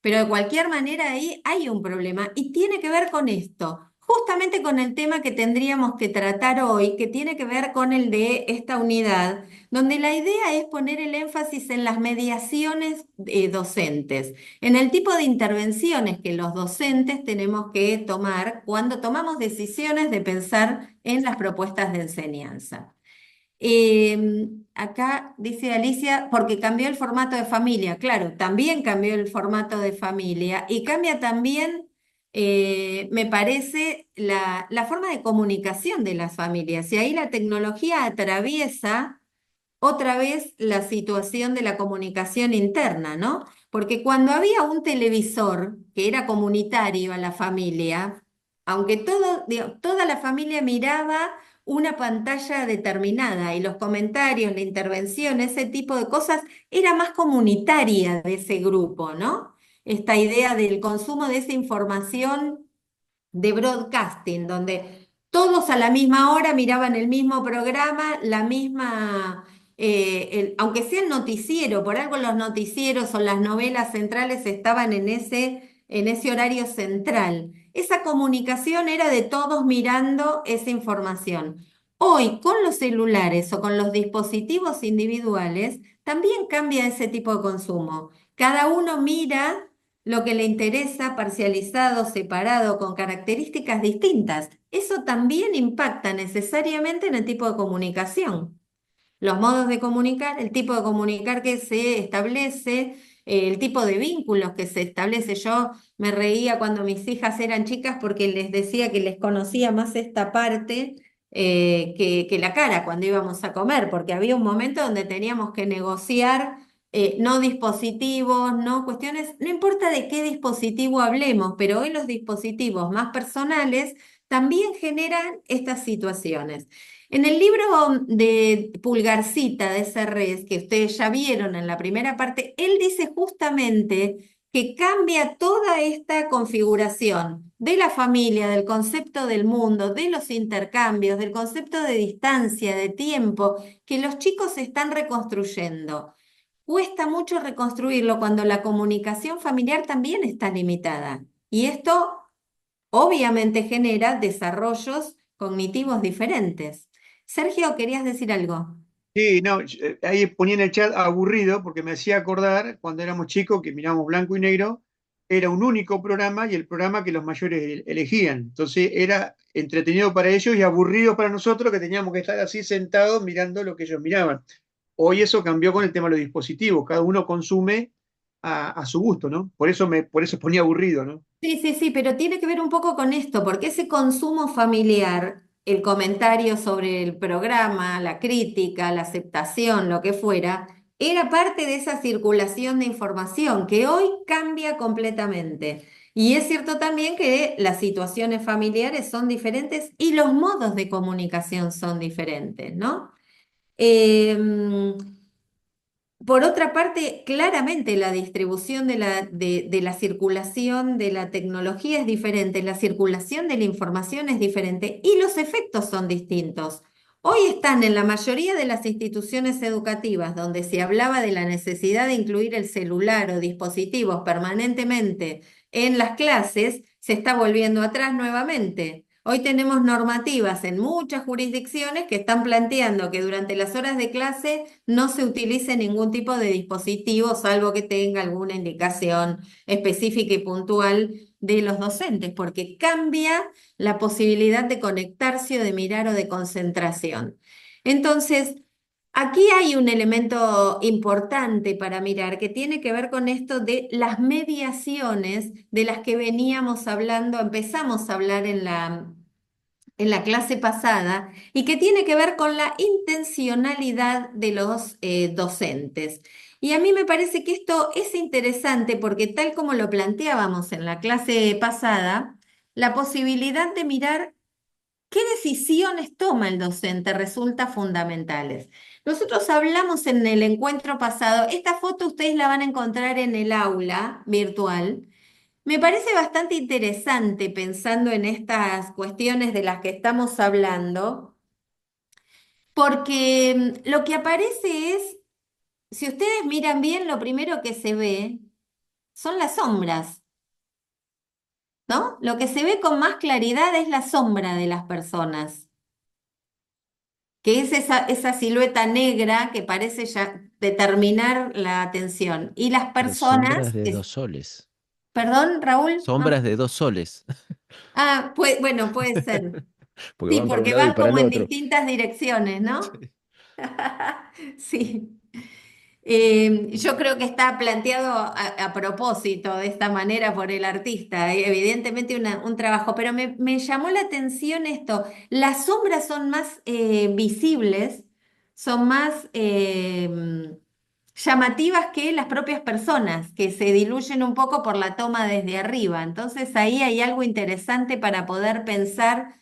Pero de cualquier manera ahí hay un problema y tiene que ver con esto, justamente con el tema que tendríamos que tratar hoy, que tiene que ver con el de esta unidad, donde la idea es poner el énfasis en las mediaciones docentes, en el tipo de intervenciones que los docentes tenemos que tomar cuando tomamos decisiones de pensar en las propuestas de enseñanza. Acá dice Alicia, porque cambió el formato de familia. Claro, también cambió el formato de familia y cambia también, me parece, la forma de comunicación de las familias. Y ahí la tecnología atraviesa otra vez la situación de la comunicación interna, ¿no? Porque cuando había un televisor que era comunitario a la familia, aunque toda la familia miraba una pantalla determinada y los comentarios, la intervención, ese tipo de cosas, era más comunitaria de ese grupo, ¿no? Esta idea del consumo de esa información de broadcasting, donde todos a la misma hora miraban el mismo programa, la misma, aunque sea el noticiero, por algo los noticieros o las novelas centrales estaban en ese horario central. Esa comunicación era de todos mirando esa información. Hoy, con los celulares o con los dispositivos individuales, también cambia ese tipo de consumo. Cada uno mira lo que le interesa, parcializado, separado, con características distintas. Eso también impacta necesariamente en el tipo de comunicación. Los modos de comunicar, el tipo de comunicar que se establece, el tipo de vínculos que se establece. Yo me reía cuando mis hijas eran chicas porque les decía que les conocía más esta parte que la cara cuando íbamos a comer, porque había un momento donde teníamos que negociar no dispositivos, no cuestiones, no importa de qué dispositivo hablemos, pero hoy los dispositivos más personales también generan estas situaciones. En el libro de Pulgarcita de Serres, que ustedes ya vieron en la primera parte, él dice justamente que cambia toda esta configuración de la familia, del concepto del mundo, de los intercambios, del concepto de distancia, de tiempo, que los chicos están reconstruyendo. Cuesta mucho reconstruirlo cuando la comunicación familiar también está limitada. Y esto obviamente genera desarrollos cognitivos diferentes. Sergio, ¿querías decir algo? Sí, no, ahí ponía en el chat aburrido porque me hacía acordar cuando éramos chicos que mirábamos blanco y negro, era un único programa y el programa que los mayores elegían. Entonces era entretenido para ellos y aburrido para nosotros que teníamos que estar así sentados mirando lo que ellos miraban. Hoy eso cambió con el tema de los dispositivos, cada uno consume a su gusto, ¿no? Por eso ponía aburrido, ¿no? Sí, sí, sí, pero tiene que ver un poco con esto, porque ese consumo familiar, el comentario sobre el programa, la crítica, la aceptación, lo que fuera, era parte de esa circulación de información que hoy cambia completamente. Y es cierto también que las situaciones familiares son diferentes y los modos de comunicación son diferentes, ¿no? Em, por otra parte, claramente la distribución de la circulación de la tecnología es diferente, la circulación de la información es diferente y los efectos son distintos. Hoy están en la mayoría de las instituciones educativas donde se hablaba de la necesidad de incluir el celular o dispositivos permanentemente en las clases, se está volviendo atrás nuevamente. Hoy tenemos normativas en muchas jurisdicciones que están planteando que durante las horas de clase no se utilice ningún tipo de dispositivo, salvo que tenga alguna indicación específica y puntual de los docentes, porque cambia la posibilidad de conectarse o de mirar o de concentración. Entonces, aquí hay un elemento importante para mirar que tiene que ver con esto de las mediaciones de las que veníamos hablando, empezamos a hablar en la clase pasada y que tiene que ver con la intencionalidad de los docentes. Y a mí me parece que esto es interesante porque tal como lo planteábamos en la clase pasada, la posibilidad de mirar qué decisiones toma el docente resulta fundamentales. Nosotros hablamos en el encuentro pasado, esta foto ustedes la van a encontrar en el aula virtual. Me parece bastante interesante pensando en estas cuestiones de las que estamos hablando, porque lo que aparece es, si ustedes miran bien, lo primero que se ve son las sombras, ¿no? Lo que se ve con más claridad es la sombra de las personas, que es esa silueta negra que parece ya determinar la atención. Y las Pero sombras personas, de 2 soles. perdón, Raúl. Sombras de 2 soles. Bueno, puede ser. Porque Sí, van para un porque lado y van para el como en otro. distintas direcciones, ¿no? Sí. Sí. Yo creo que está planteado a propósito de esta manera por el artista, evidentemente un trabajo, pero me llamó la atención esto. Las sombras son más visibles, son más llamativas que las propias personas, que se diluyen un poco por la toma desde arriba. Entonces ahí hay algo interesante para poder pensar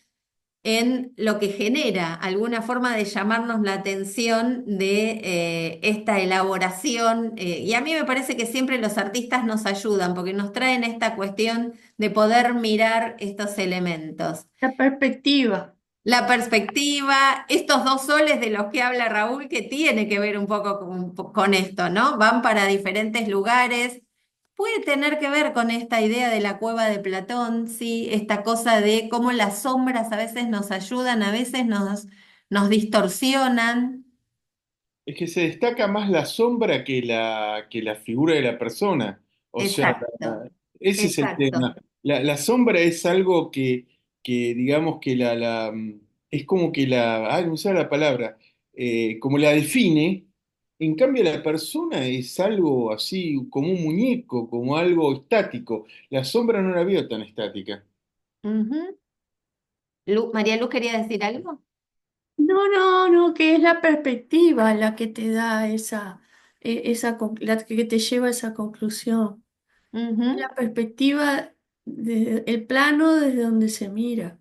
en lo que genera alguna forma de llamarnos la atención de esta elaboración. Y a mí me parece que siempre los artistas nos ayudan porque nos traen esta cuestión de poder mirar estos elementos. La perspectiva. La perspectiva, estos dos soles de los que habla Raúl, que tiene que ver un poco con esto, ¿no? Van para diferentes lugares. Puede tener que ver con esta idea de la cueva de Platón, sí, esta cosa de cómo las sombras a veces nos ayudan, a veces nos distorsionan. Es que se destaca más la sombra que la figura de la persona. O sea, Exacto, ese es el exacto. tema. La sombra es algo que digamos que es como que no sé la palabra, como la define. En cambio, la persona es algo así, como un muñeco, como algo estático. La sombra no la veo tan estática. Ujú. María Luz quería decir algo. No, no, no, que es la perspectiva la que te da la que te lleva a esa conclusión. Ujú. La perspectiva, el plano desde donde se mira.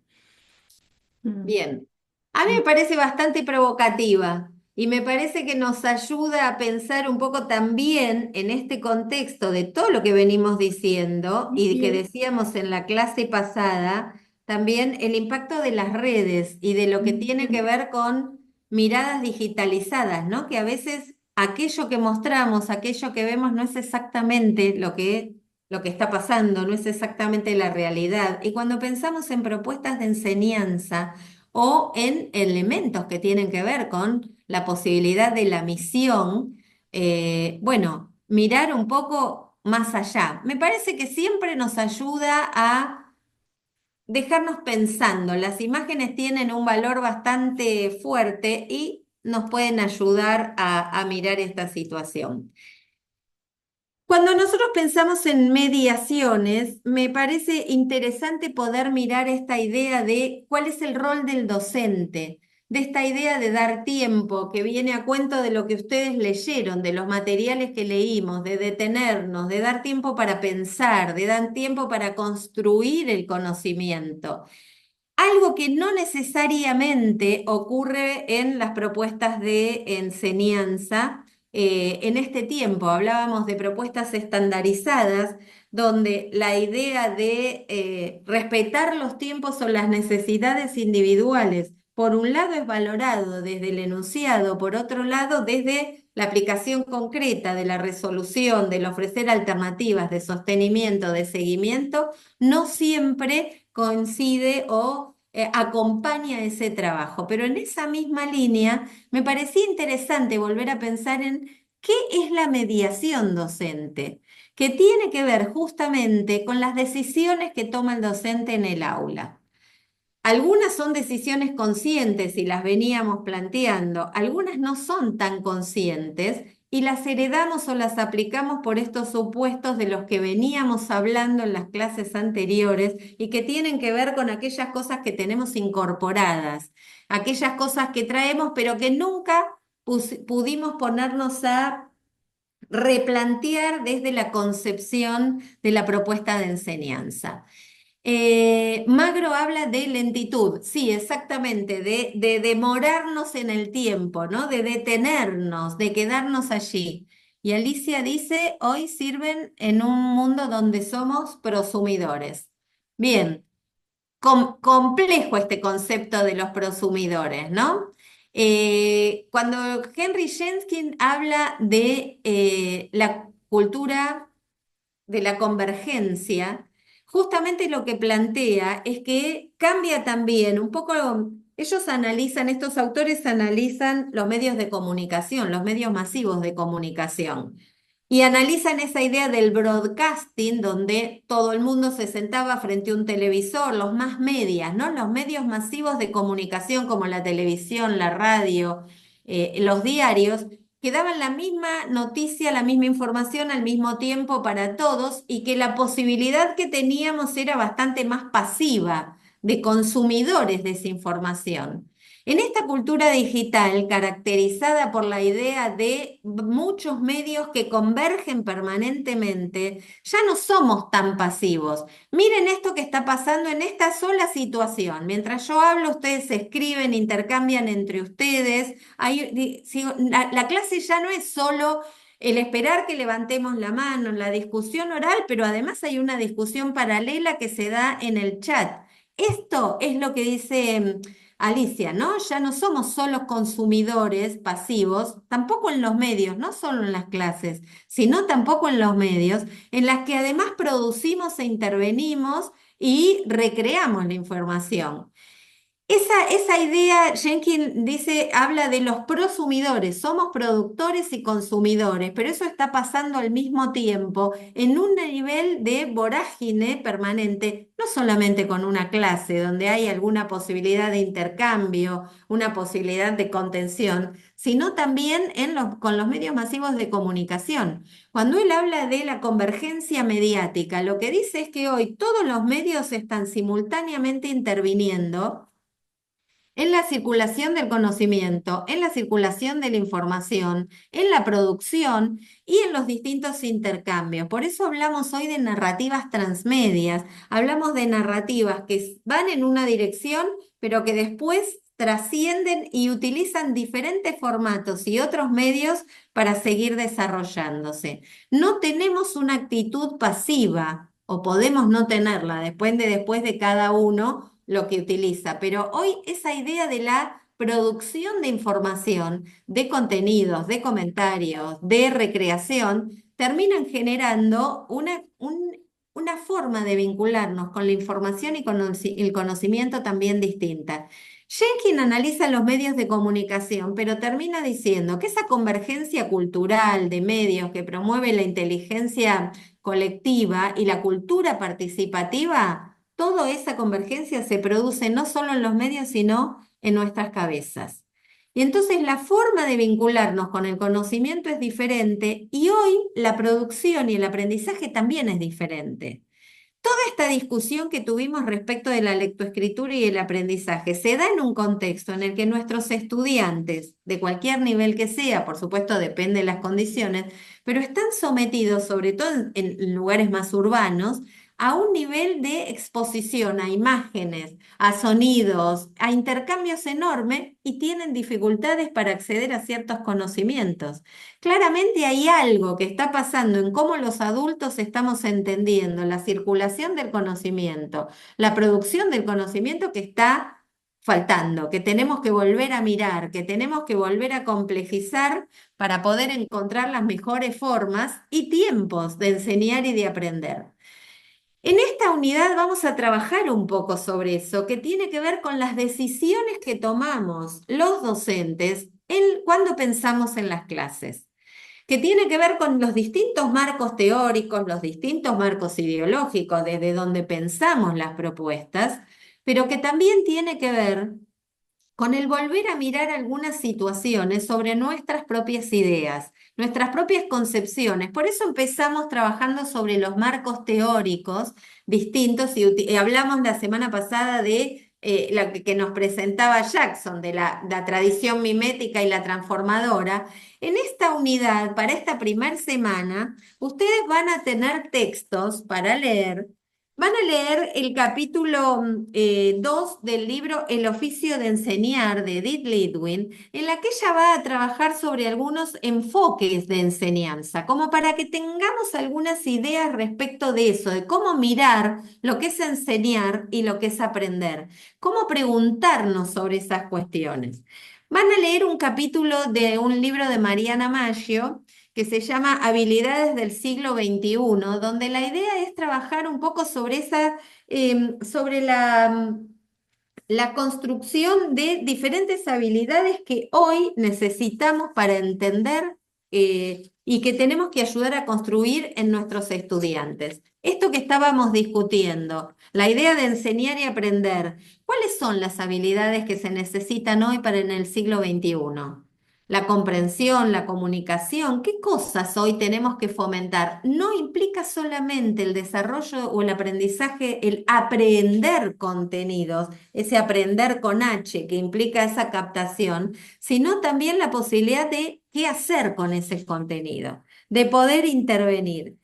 Mm. Bien. A mí me parece bastante provocativa y me parece que nos ayuda a pensar un poco también en este contexto de todo lo que venimos diciendo y que Bien. decíamos en la clase pasada, también el impacto de las redes y de lo que tiene que ver con miradas digitalizadas, ¿no? Que a veces aquello que mostramos, aquello que vemos no es exactamente lo que está pasando, no es exactamente la realidad. Y cuando pensamos en propuestas de enseñanza, o en elementos que tienen que ver con la posibilidad de la misión, bueno, mirar un poco más allá. Me parece que siempre nos ayuda a dejarnos pensando. Las imágenes tienen un valor bastante fuerte y nos pueden ayudar a mirar esta situación. Cuando nosotros pensamos en mediaciones, me parece interesante poder mirar esta idea de cuál es el rol del docente, de esta idea de dar tiempo, que viene a cuento de lo que ustedes leyeron, de los materiales que leímos, de detenernos, de dar tiempo para pensar, de dar tiempo para construir el conocimiento. Algo que no necesariamente ocurre en las propuestas de enseñanza. En este tiempo hablábamos de propuestas estandarizadas, donde la idea de respetar los tiempos o las necesidades individuales, por un lado es valorado desde el enunciado, por otro lado desde la aplicación concreta de la resolución, del ofrecer alternativas de sostenimiento, de seguimiento, no siempre coincide o acompaña ese trabajo. Pero en esa misma línea me parecía interesante volver a pensar en qué es la mediación docente, que tiene que ver justamente con las decisiones que toma el docente en el aula. Algunas son decisiones conscientes y las veníamos planteando, algunas no son tan conscientes y las heredamos o las aplicamos por estos supuestos de los que veníamos hablando en las clases anteriores y que tienen que ver con aquellas cosas que tenemos incorporadas, aquellas cosas que traemos pero que nunca pudimos ponernos a replantear desde la concepción de la propuesta de enseñanza. Magro habla de lentitud, sí, exactamente, de demorarnos en el tiempo, ¿no? De detenernos, de quedarnos allí. Y Alicia dice, hoy sirven en un mundo donde somos prosumidores. Bien, complejo este concepto de los prosumidores, ¿no? Cuando Henry Jenkin habla de la cultura de la convergencia, justamente lo que plantea es que cambia también un poco, ellos analizan, estos autores analizan los medios de comunicación, los medios masivos de comunicación. Y analizan esa idea del broadcasting, donde todo el mundo se sentaba frente a un televisor, los más medias, ¿no? Los medios masivos de comunicación como la televisión, la radio, los diarios, que daban la misma noticia, la misma información al mismo tiempo para todos y que la posibilidad que teníamos era bastante más pasiva de consumidores de esa información. En esta cultura digital, caracterizada por la idea de muchos medios que convergen permanentemente, ya no somos tan pasivos. Miren esto que está pasando en esta sola situación. Mientras yo hablo, ustedes escriben, intercambian entre ustedes. La clase ya no es solo el esperar que levantemos la mano, la discusión oral, pero además hay una discusión paralela que se da en el chat. Esto es lo que dice Alicia, ¿no? Ya no somos solo consumidores pasivos, tampoco en los medios, no solo en las clases, sino tampoco en los medios, en las que además producimos e intervenimos y recreamos la información. Esa idea, Jenkins dice, habla de los prosumidores, somos productores y consumidores, pero eso está pasando al mismo tiempo en un nivel de vorágine permanente, no solamente con una clase donde hay alguna posibilidad de intercambio, una posibilidad de contención, sino también con los medios masivos de comunicación. Cuando él habla de la convergencia mediática, lo que dice es que hoy todos los medios están simultáneamente interviniendo en la circulación del conocimiento, en la circulación de la información, en la producción y en los distintos intercambios. Por eso hablamos hoy de narrativas transmedias, hablamos de narrativas que van en una dirección, pero que después trascienden y utilizan diferentes formatos y otros medios para seguir desarrollándose. No tenemos una actitud pasiva, o podemos no tenerla, depende después de cada uno lo que utiliza, pero hoy esa idea de la producción de información, de contenidos, de comentarios, de recreación, terminan generando una forma de vincularnos con la información y con el conocimiento también distinta. Jenkins analiza los medios de comunicación, pero termina diciendo que esa convergencia cultural de medios que promueve la inteligencia colectiva y la cultura participativa, toda esa convergencia se produce no solo en los medios, sino en nuestras cabezas. Y entonces la forma de vincularnos con el conocimiento es diferente y hoy la producción y el aprendizaje también es diferente. Toda esta discusión que tuvimos respecto de la lectoescritura y el aprendizaje se da en un contexto en el que nuestros estudiantes, de cualquier nivel que sea, por supuesto depende de las condiciones, pero están sometidos, sobre todo en lugares más urbanos, a un nivel de exposición a imágenes, a sonidos, a intercambios enormes y tienen dificultades para acceder a ciertos conocimientos. Claramente hay algo que está pasando en cómo los adultos estamos entendiendo la circulación del conocimiento, la producción del conocimiento que está faltando, que tenemos que volver a mirar, que tenemos que volver a complejizar para poder encontrar las mejores formas y tiempos de enseñar y de aprender. En esta unidad vamos a trabajar un poco sobre eso, que tiene que ver con las decisiones que tomamos los docentes cuando pensamos en las clases, que tiene que ver con los distintos marcos teóricos, los distintos marcos ideológicos, desde donde pensamos las propuestas, pero que también tiene que ver con el volver a mirar algunas situaciones sobre nuestras propias ideas, nuestras propias concepciones. Por eso empezamos trabajando sobre los marcos teóricos distintos y hablamos la semana pasada de la que nos presentaba Jackson, de la tradición mimética y la transformadora. En esta unidad, para esta primera semana, ustedes van a tener textos para leer. Van a leer el capítulo 2 del libro El oficio de enseñar de Edith Lidwin, en la que ella va a trabajar sobre algunos enfoques de enseñanza, como para que tengamos algunas ideas respecto de eso, de cómo mirar lo que es enseñar y lo que es aprender, cómo preguntarnos sobre esas cuestiones. Van a leer un capítulo de un libro de Mariana Maggio que se llama Habilidades del siglo XXI, donde la idea es trabajar un poco sobre sobre la construcción de diferentes habilidades que hoy necesitamos para entender y que tenemos que ayudar a construir en nuestros estudiantes. Esto que estábamos discutiendo, la idea de enseñar y aprender, ¿cuáles son las habilidades que se necesitan hoy para en el siglo XXI? La comprensión, la comunicación, ¿qué cosas hoy tenemos que fomentar? No implica solamente el desarrollo o el aprendizaje, el aprender contenidos, ese aprender con H que implica esa captación, sino también la posibilidad de qué hacer con ese contenido, de poder intervenir.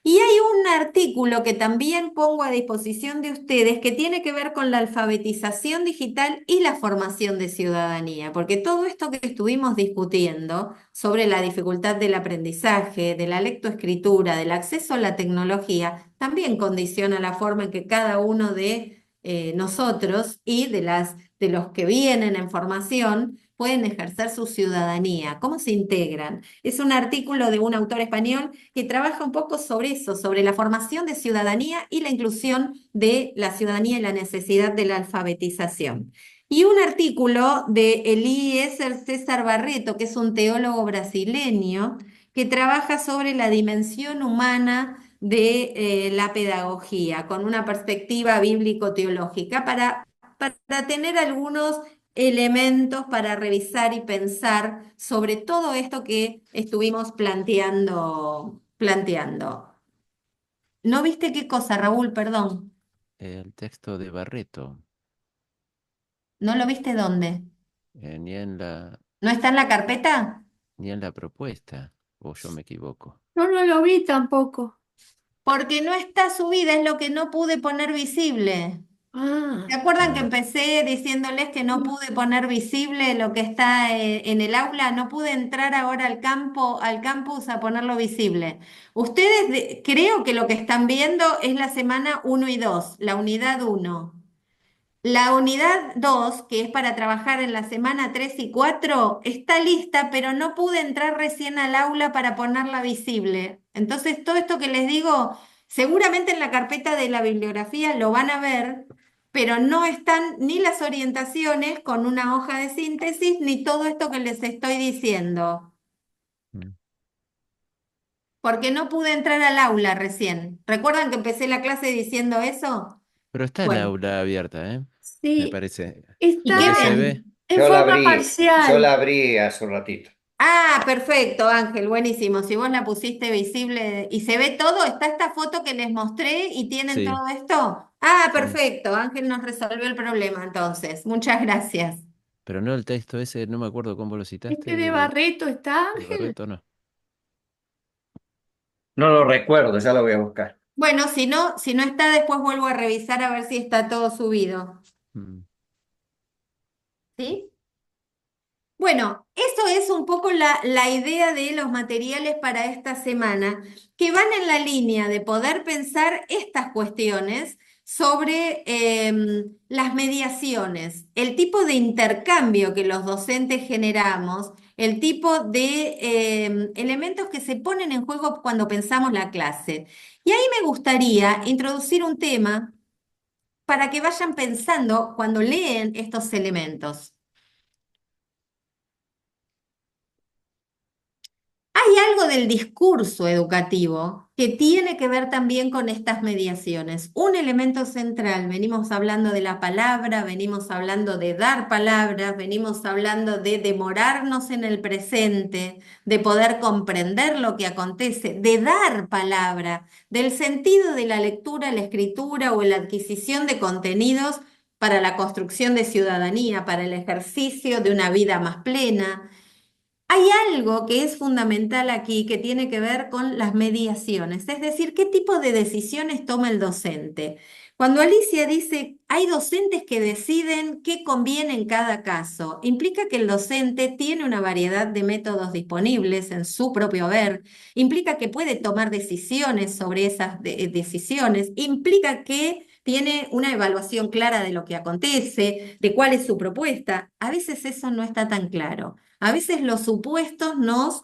Y hay un artículo que también pongo a disposición de ustedes que tiene que ver con la alfabetización digital y la formación de ciudadanía, porque todo esto que estuvimos discutiendo sobre la dificultad del aprendizaje, de la lectoescritura, del acceso a la tecnología, también condiciona la forma en que cada uno de nosotros y de los que vienen en formación pueden ejercer su ciudadanía, cómo se integran. Es un artículo de un autor español que trabaja un poco sobre eso, sobre la formación de ciudadanía y la inclusión de la ciudadanía y la necesidad de la alfabetización. Y un artículo de Eliezer César Barreto, que es un teólogo brasileño, que trabaja sobre la dimensión humana de la pedagogía, con una perspectiva bíblico-teológica, para tener algunos elementos para revisar y pensar sobre todo esto que estuvimos planteando. ¿No viste qué cosa, Raúl? Perdón. El texto de Barreto. ¿No lo viste dónde? Ni en ¿No está en la carpeta? ni en la propuesta, o yo me equivoco. Yo no lo vi tampoco. Porque no está subida, es lo que no pude poner visible. ¿Se Ah, acuerdan que Ah, empecé diciéndoles que no pude poner visible lo que está en el aula? No pude entrar ahora al campo, al campus a ponerlo visible. Ustedes creo que lo que están viendo es la semana 1 y 2, la unidad 1. La unidad 2, que es para trabajar en la semana 3 y 4, está lista, pero no pude entrar recién al aula para ponerla visible. Entonces, todo esto que les digo, seguramente en la carpeta de la bibliografía lo van a ver, pero no están ni las orientaciones con una hoja de síntesis, ni todo esto que les estoy diciendo, mm. porque no pude entrar al aula recién. ¿Recuerdan que empecé la clase diciendo eso? Pero está el Bueno, aula abierta, ¿eh? Me sí, parece. ¿y Lo qué que está se ven? ve, en Yo la forma abrí, yo la parcial. abrí hace un ratito. Ah, perfecto, Ángel, buenísimo. Si vos la pusiste visible y se ve todo, está esta foto que les mostré y tienen sí, todo esto. Ah, sí. perfecto, Ángel nos resolvió el problema entonces. Muchas gracias. Pero no el texto ese, no me acuerdo cómo lo Este citaste, de Barreto está, de Ángel. Barreto, no. No lo recuerdo, ya lo voy a buscar. Bueno, si no está, después vuelvo a revisar a ver si está todo subido. Mm. ¿Sí? Bueno, eso es un poco la idea de los materiales para esta semana, que van en la línea de poder pensar estas cuestiones sobre las mediaciones, el tipo de intercambio que los docentes generamos, el tipo de elementos que se ponen en juego cuando pensamos la clase. Y ahí me gustaría introducir un tema para que vayan pensando cuando leen estos elementos. Hay algo del discurso educativo que tiene que ver también con estas mediaciones. Un elemento central, venimos hablando de la palabra, venimos hablando de dar palabras, venimos hablando de demorarnos en el presente, de poder comprender lo que acontece, de dar palabra, del sentido de la lectura, la escritura o la adquisición de contenidos para la construcción de ciudadanía, para el ejercicio de una vida más plena. Hay algo que es fundamental aquí que tiene que ver con las mediaciones, es decir, qué tipo de decisiones toma el docente. Cuando Alicia dice, hay docentes que deciden qué conviene en cada caso, implica que el docente tiene una variedad de métodos disponibles en su propio haber, implica que puede tomar decisiones sobre esas decisiones, implica que tiene una evaluación clara de lo que acontece, de cuál es su propuesta. A veces eso no está tan claro. A veces los supuestos nos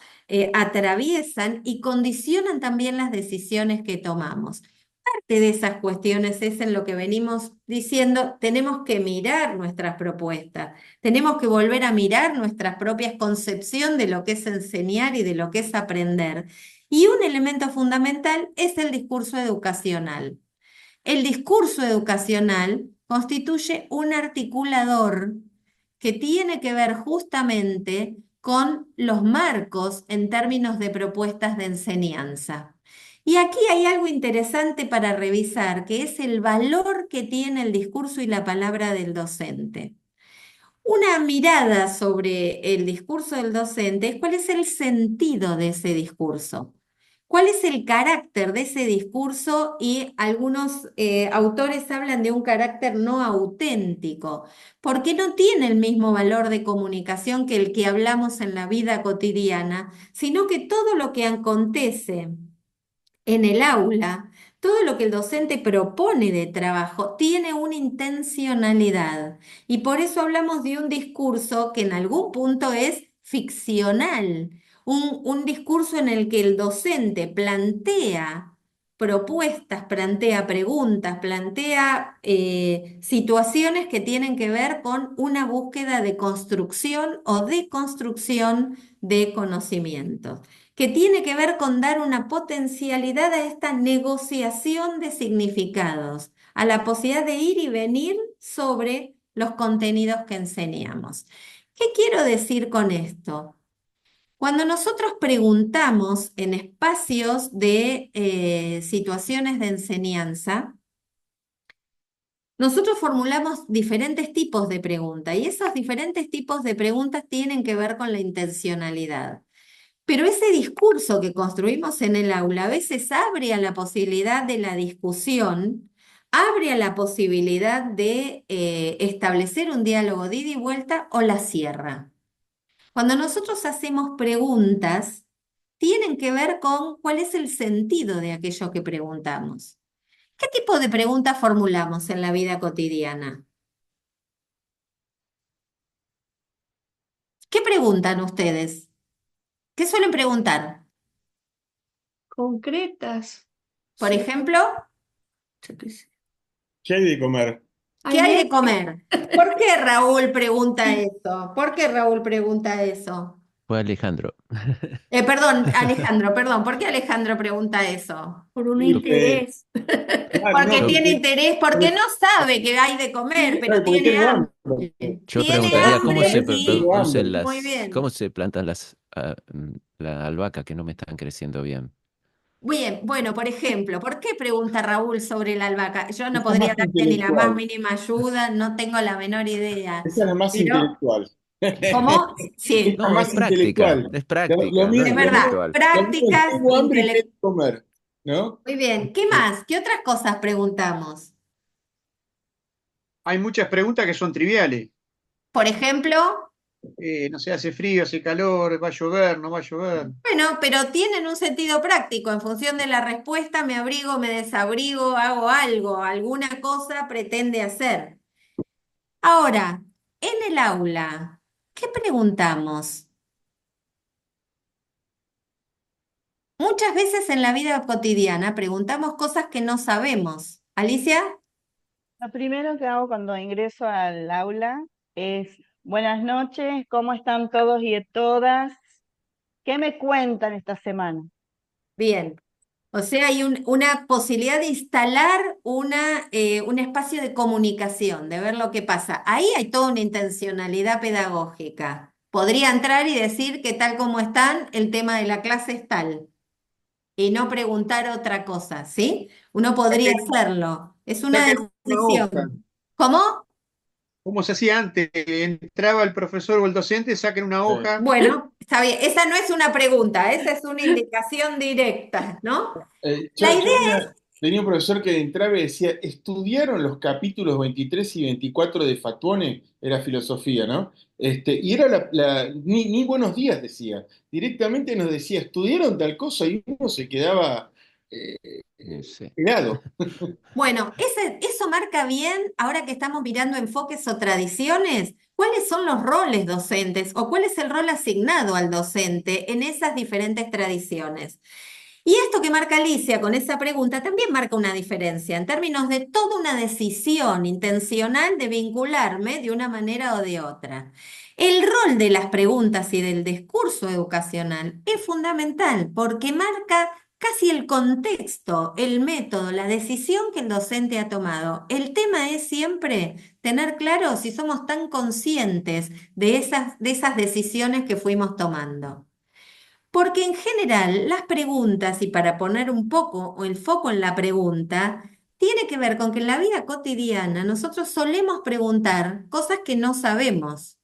atraviesan y condicionan también las decisiones que tomamos. Parte de esas cuestiones es en lo que venimos diciendo, tenemos que mirar nuestras propuestas, tenemos que volver a mirar nuestra propia concepción de lo que es enseñar y de lo que es aprender. Y un elemento fundamental es el discurso educacional. El discurso educacional constituye un articulador que tiene que ver justamente con los marcos en términos de propuestas de enseñanza. Y aquí hay algo interesante para revisar, que es el valor que tiene el discurso y la palabra del docente. Una mirada sobre el discurso del docente es cuál es el sentido de ese discurso, cuál es el carácter de ese discurso y algunos autores hablan de un carácter no auténtico, porque no tiene el mismo valor de comunicación que el que hablamos en la vida cotidiana, sino que todo lo que acontece en el aula, todo lo que el docente propone de trabajo tiene una intencionalidad y por eso hablamos de un discurso que en algún punto es ficcional, un discurso en el que el docente plantea propuestas, plantea preguntas, plantea situaciones que tienen que ver con una búsqueda de construcción o deconstrucción de conocimientos, que tiene que ver con dar una potencialidad a esta negociación de significados, a la posibilidad de ir y venir sobre los contenidos que enseñamos. ¿Qué quiero decir con esto? Cuando nosotros preguntamos en espacios de situaciones de enseñanza, nosotros formulamos diferentes tipos de preguntas y esos diferentes tipos de preguntas tienen que ver con la intencionalidad. Pero ese discurso que construimos en el aula a veces abre a la posibilidad de la discusión, abre a la posibilidad de establecer un diálogo de ida y vuelta o la cierra. Cuando nosotros hacemos preguntas, tienen que ver con cuál es el sentido de aquello que preguntamos. ¿Qué tipo de preguntas formulamos en la vida cotidiana? ¿Qué preguntan ustedes? ¿Qué suelen preguntar? Concretas. Por Sí, ejemplo, yo qué sé. ¿Qué hay de comer? ¿qué Hay hay de leche. comer? ¿Por qué Raúl pregunta eso? ¿Por qué Raúl pregunta eso? Fue Alejandro. Perdón, Alejandro, perdón. ¿Por qué Alejandro pregunta eso? Por un Yo, interés. Claro, Porque no, yo, tiene interés, porque porque, no sabe qué hay de comer, pero porque tiene tengo hambre. hambre. yo Tiene preguntaría hambre, cómo se sí. Tengo hambre. producen Muy bien. cómo se plantan la albahaca que no me están creciendo bien. Bien, bueno, por ejemplo, ¿por qué pregunta Raúl sobre la albahaca? Yo no Esa es podría más darte ni la más intelectual. mínima ayuda, no tengo la menor idea. Esa es la más Pero, intelectual. ¿cómo? Sí, Esa es No, más intelectual. es Lo práctica, no mío, es es lo mío, verdad. intelectual. lo mío es Prácticas tengo hambre y qué intelectuales. comer, ¿no? Muy bien. ¿Qué más? ¿Qué otras cosas preguntamos? Hay muchas preguntas que son triviales. Por ejemplo, No sé, hace frío, hace calor, va a llover, no va a llover. bueno, pero tienen un sentido práctico. En función de la respuesta, me abrigo, me desabrigo, hago algo, alguna cosa pretende hacer. Ahora, en el aula, ¿qué preguntamos? Muchas veces en la vida cotidiana preguntamos cosas que no sabemos. Alicia, Lo primero que hago cuando ingreso al aula es, buenas noches, ¿cómo están todos y todas? ¿Qué me cuentan esta semana? bien. O sea, hay una posibilidad de instalar un espacio de comunicación, de ver lo que pasa. Ahí hay toda una intencionalidad pedagógica. Podría entrar y decir que tal como están, el tema de la clase es tal, y no preguntar otra cosa, ¿sí? Uno podría Saquen, hacerlo. Es una saquen una hoja. decisión. ¿Cómo? Como se hacía antes, entraba el profesor o el docente, saquen una Sí. hoja. Bueno, está bien. Esa no es una pregunta, esa es una indicación directa, ¿no? La Yo idea tenía un profesor que entraba y decía, ¿estudiaron los capítulos 23 y 24 de Fatuone? Era filosofía, ¿no? Y era ni buenos días decía, directamente nos decía, ¿estudiaron tal cosa? Y uno se quedaba Sí. pegado. Bueno, eso marca bien, ahora que estamos mirando enfoques o tradiciones, cuáles son los roles docentes o cuál es el rol asignado al docente en esas diferentes tradiciones. Y esto que marca Alicia con esa pregunta también marca una diferencia en términos de toda una decisión intencional de vincularme de una manera o de otra. El rol de las preguntas y del discurso educacional es fundamental porque marca casi el contexto, el método, la decisión que el docente ha tomado. El tema es siempre tener claro si somos tan conscientes de esas decisiones que fuimos tomando. Porque en general las preguntas, y para poner un poco el foco en la pregunta, tiene que ver con que en la vida cotidiana nosotros solemos preguntar cosas que no sabemos.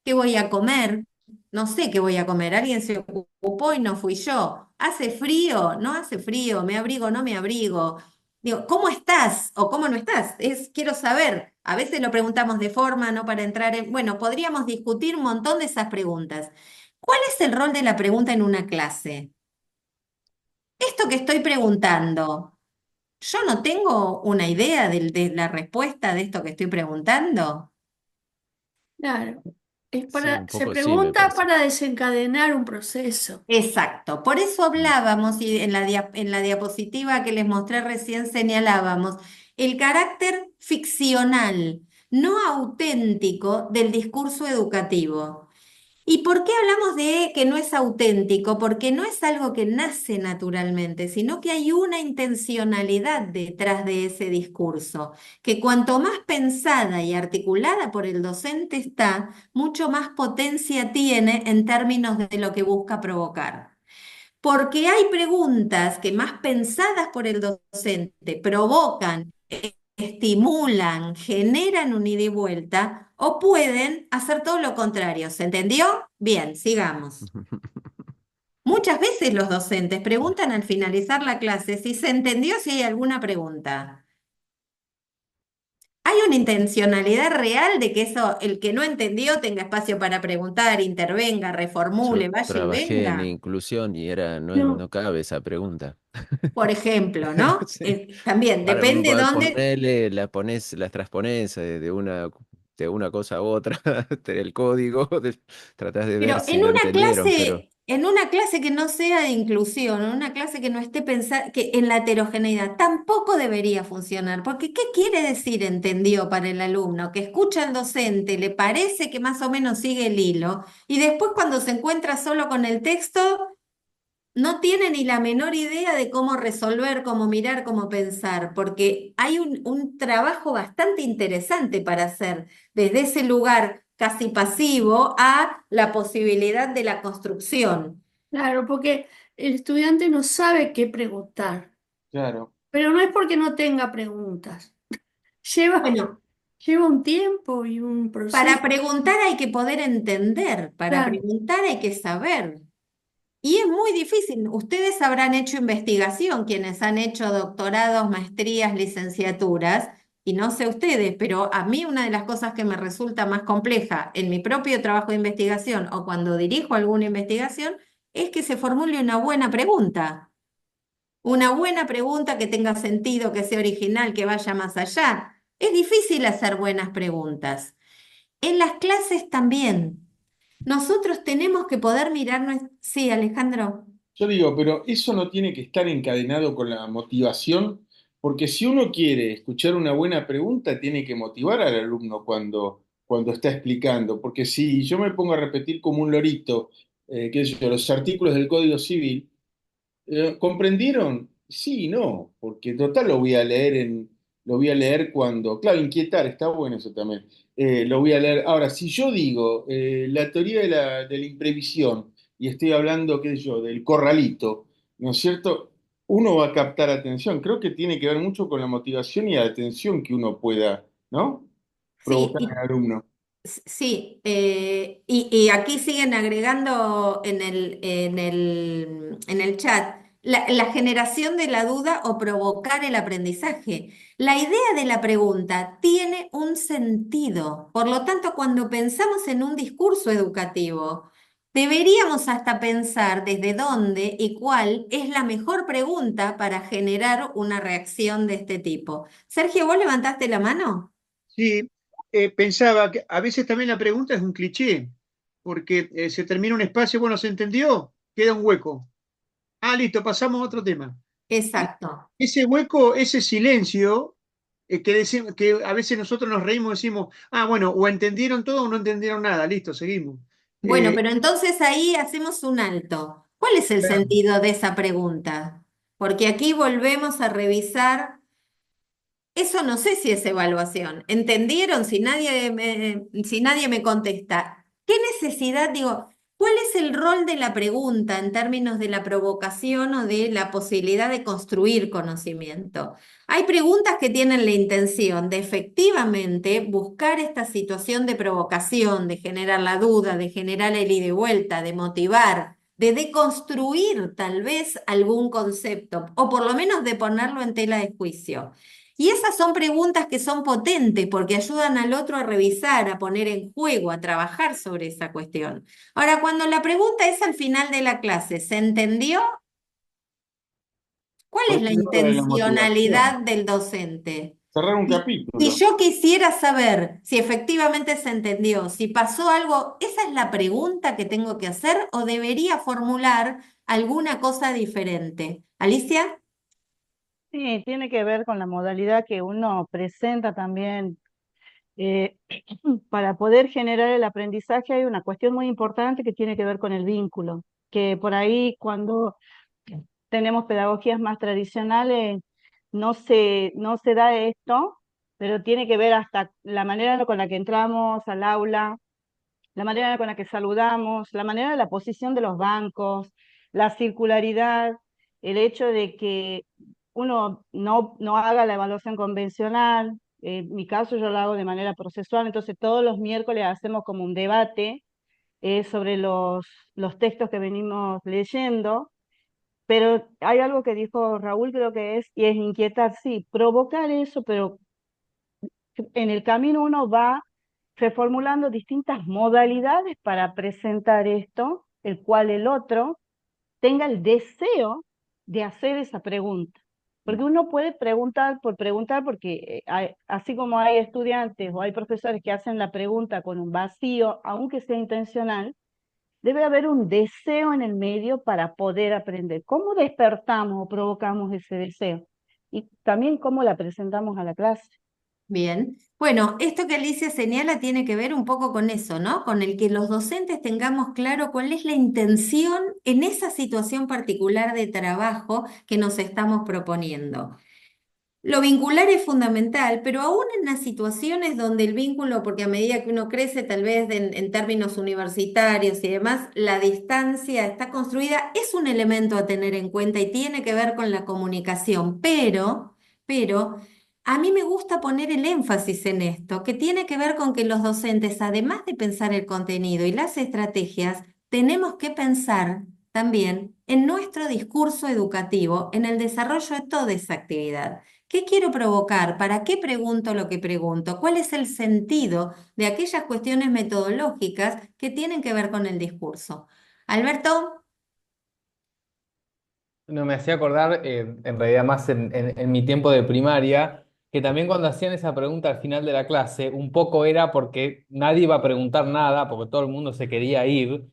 ¿Qué voy a comer? No sé qué voy a comer. Alguien se ocupó y no fui yo. ¿Hace frío? No hace frío. ¿Me abrigo? No me abrigo. Digo, ¿cómo estás o cómo no estás? Quiero saber. A veces lo preguntamos de forma, no para entrar en... Bueno, podríamos discutir un montón de esas preguntas. ¿Cuál es el rol de la pregunta en una clase? Esto que estoy preguntando, ¿yo no tengo una idea de la respuesta de esto que estoy preguntando? Claro. Sí, un Se poco sí, me pregunta parece. para desencadenar un proceso. Exacto, por eso Mm. hablábamos y en la diapositiva que les mostré recién señalábamos el carácter ficcional, no auténtico del discurso educativo. ¿Y por qué hablamos de que no es auténtico? Porque no es algo que nace naturalmente, sino que hay una intencionalidad detrás de ese discurso, que cuanto más pensada y articulada por el docente está, mucho más potencia tiene en términos de lo que busca provocar. Porque hay preguntas que más pensadas por el docente provocan estimulan, generan un ida y vuelta, o pueden hacer todo lo contrario. ¿Se entendió? Bien, sigamos. Muchas veces los docentes preguntan al finalizar la clase si se entendió, si hay alguna pregunta. ¿Hay una intencionalidad real de que eso, el que no entendió tenga espacio para preguntar, intervenga, Yo reformule, vaya y trabajé en venga? inclusión y No, no cabe esa pregunta. Por ejemplo, ¿no? Sí. También Ahora depende dónde. ponele, las transpones de una cosa a otra, el código, tratás de ver Pero si lo entendieron, pero en una clase que no sea de inclusión, en una clase que no esté pensada, que en la heterogeneidad, tampoco debería funcionar, porque ¿qué quiere decir entendió para el alumno? Que escucha al docente, le parece que más o menos sigue el hilo, y después cuando se encuentra solo con el texto, no tiene ni la menor idea de cómo resolver, cómo mirar, cómo pensar, porque hay un trabajo bastante interesante para hacer desde ese lugar casi pasivo a la posibilidad de la construcción. claro, porque el estudiante no sabe qué preguntar, Claro. pero no es porque no tenga preguntas. Lleva, Bueno, lleva un tiempo y un para proceso. preguntar hay que poder entender, para Claro, preguntar hay que saber. Y es muy difícil. Ustedes habrán hecho investigación, quienes han hecho doctorados, maestrías, licenciaturas, y no sé ustedes, pero a mí una de las cosas que me resulta más compleja en mi propio trabajo de investigación o cuando dirijo alguna investigación es que se formule una buena pregunta. Una buena pregunta que tenga sentido, que sea original, que vaya más allá. Es difícil hacer buenas preguntas. En las clases también. Nosotros tenemos que poder mirarnos. Sí, Alejandro. Yo digo, pero eso no tiene que estar encadenado con la motivación, porque si uno quiere escuchar una buena pregunta, tiene que motivar al alumno cuando está explicando, porque si yo me pongo a repetir como un lorito, qué sé yo, los artículos del Código Civil, ¿comprendieron? Sí y no, porque total lo voy a leer cuando, claro, inquietar, está bueno eso también. Lo voy a leer. Ahora, si yo digo la teoría de la imprevisión y estoy hablando, qué sé yo, del corralito, ¿no es cierto? Uno va a captar atención. Creo que tiene que ver mucho con la motivación y la atención que uno pueda, ¿no? Sí, Provocar en el alumno. sí, y aquí siguen agregando en el chat la generación de la duda o provocar el aprendizaje. La idea de la pregunta tiene un sentido. Por lo tanto, cuando pensamos en un discurso educativo, deberíamos hasta pensar desde dónde y cuál es la mejor pregunta para generar una reacción de este tipo. Sergio, ¿vos levantaste la mano? Sí, pensaba que a veces también la pregunta es un cliché, porque se termina un espacio, bueno, ¿se entendió? Queda un hueco. Ah, listo, pasamos a otro tema. Y Exacto. ese hueco, ese silencio, que a veces nosotros nos reímos y decimos, ah, bueno, o entendieron todo o no entendieron nada, listo, seguimos. Bueno, Eh, pero entonces ahí hacemos un alto. ¿Cuál es el sentido de esa pregunta? Porque aquí volvemos a revisar, eso no sé si es evaluación. ¿Entendieron? Si nadie me contesta, ¿qué necesidad, digo, cuál es el rol de la pregunta en términos de la provocación o de la posibilidad de construir conocimiento? Hay preguntas que tienen la intención de efectivamente buscar esta situación de provocación, de generar la duda, de generar el ida y vuelta, de motivar, de deconstruir tal vez algún concepto, o por lo menos de ponerlo en tela de juicio. Y esas son preguntas que son potentes porque ayudan al otro a revisar, a poner en juego, a trabajar sobre esa cuestión. Ahora, cuando la pregunta es al final de la clase, ¿se entendió? ¿Cuál Por es la eso habla de la motivación. intencionalidad del docente? Cerrar un Si capítulo. yo quisiera saber si efectivamente se entendió, si pasó algo, ¿esa es la pregunta que tengo que hacer o debería formular alguna cosa diferente? Alicia, Sí, tiene que ver con la modalidad que uno presenta también. Eh, para poder generar el aprendizaje hay una cuestión muy importante que tiene que ver con el vínculo, que por ahí cuando tenemos pedagogías más tradicionales no se da esto, pero tiene que ver hasta la manera con la que entramos al aula, la manera con la que saludamos, la manera de la posición de los bancos, la circularidad, el hecho de que uno no haga la evaluación convencional. En mi caso yo lo hago de manera procesual, entonces todos los miércoles hacemos como un debate sobre los textos que venimos leyendo, pero hay algo que dijo Raúl, creo que y es inquietar, sí, provocar eso, pero en el camino uno va reformulando distintas modalidades para presentar esto, el cual el otro tenga el deseo de hacer esa pregunta. Porque uno puede preguntar por preguntar, porque así como hay estudiantes o hay profesores que hacen la pregunta con un vacío, aunque sea intencional, debe haber un deseo en el medio para poder aprender. ¿Cómo despertamos o provocamos ese deseo? Y también cómo la presentamos a la clase. Bien. Bueno, esto que Alicia señala tiene que ver un poco con eso, ¿no? Con el que los docentes tengamos claro cuál es la intención en esa situación particular de trabajo que nos estamos proponiendo. Lo vincular es fundamental, pero aún en las situaciones donde el vínculo, porque a medida que uno crece, tal vez en términos universitarios y demás, la distancia está construida, es un elemento a tener en cuenta y tiene que ver con la comunicación, pero a mí me gusta poner el énfasis en esto, que tiene que ver con que los docentes, además de pensar el contenido y las estrategias, tenemos que pensar también en nuestro discurso educativo, en el desarrollo de toda esa actividad. ¿Qué quiero provocar? ¿Para qué pregunto lo que pregunto? ¿Cuál es el sentido de aquellas cuestiones metodológicas que tienen que ver con el discurso? Alberto, No, me hacía acordar, en realidad más en mi tiempo de primaria, que también cuando hacían esa pregunta al final de la clase, un poco era porque nadie iba a preguntar nada, porque todo el mundo se quería ir,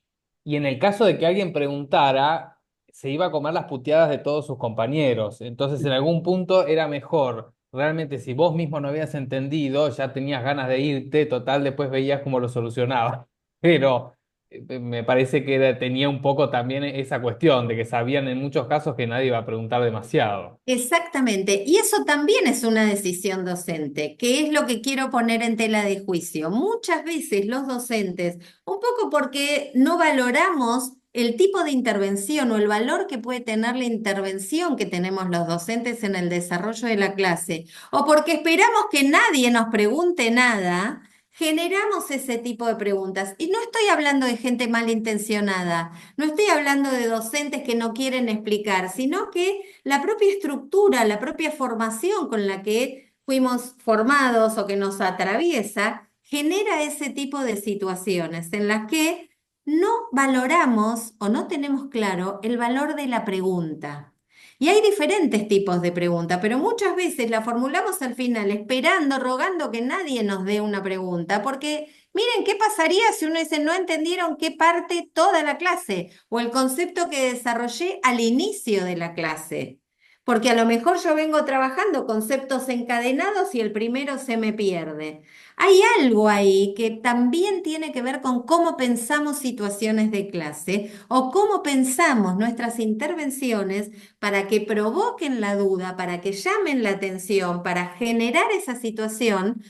y en el caso de que alguien preguntara, se iba a comer las puteadas de todos sus compañeros. Entonces, en algún punto era mejor. Realmente, si vos mismo no habías entendido, ya tenías ganas de irte, total, después veías cómo lo solucionabas. Pero me parece que tenía un poco también esa cuestión de que sabían en muchos casos que nadie iba a preguntar demasiado. exactamente. Y eso también es una decisión docente, que es lo que quiero poner en tela de juicio. Muchas veces los docentes, un poco porque no valoramos el tipo de intervención o el valor que puede tener la intervención que tenemos los docentes en el desarrollo de la clase, o porque esperamos que nadie nos pregunte nada, generamos ese tipo de preguntas. Y no estoy hablando de gente malintencionada, no estoy hablando de docentes que no quieren explicar, sino que la propia estructura, la propia formación con la que fuimos formados o que nos atraviesa, genera ese tipo de situaciones en las que no valoramos o no tenemos claro el valor de la pregunta. Y hay diferentes tipos de pregunta, pero muchas veces la formulamos al final esperando, rogando que nadie nos dé una pregunta, porque miren, ¿qué pasaría si uno dice no entendieron qué parte toda la clase o el concepto que desarrollé al inicio de la clase? Porque a lo mejor yo vengo trabajando conceptos encadenados y el primero se me pierde. Hay algo ahí que también tiene que ver con cómo pensamos situaciones de clase o cómo pensamos nuestras intervenciones para que provoquen la duda, para que llamen la atención, para generar esa situación,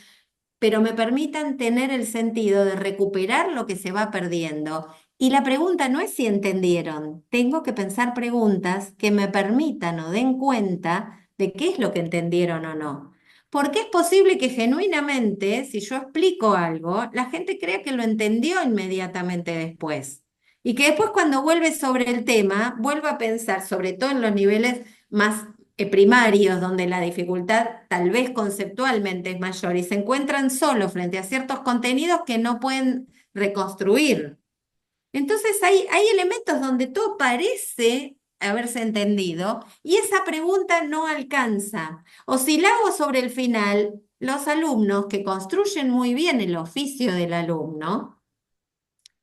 pero me permitan tener el sentido de recuperar lo que se va perdiendo. Y la pregunta no es si entendieron, tengo que pensar preguntas que me permitan o den cuenta de qué es lo que entendieron o no. Porque es posible que genuinamente, si yo explico algo, la gente crea que lo entendió inmediatamente después. Y que después cuando vuelve sobre el tema, vuelva a pensar, sobre todo en los niveles más primarios, donde la dificultad tal vez conceptualmente es mayor y se encuentran solos frente a ciertos contenidos que no pueden reconstruir. Entonces hay elementos donde todo parece haberse entendido y esa pregunta no alcanza. O si la hago sobre el final, los alumnos que construyen muy bien el oficio del alumno,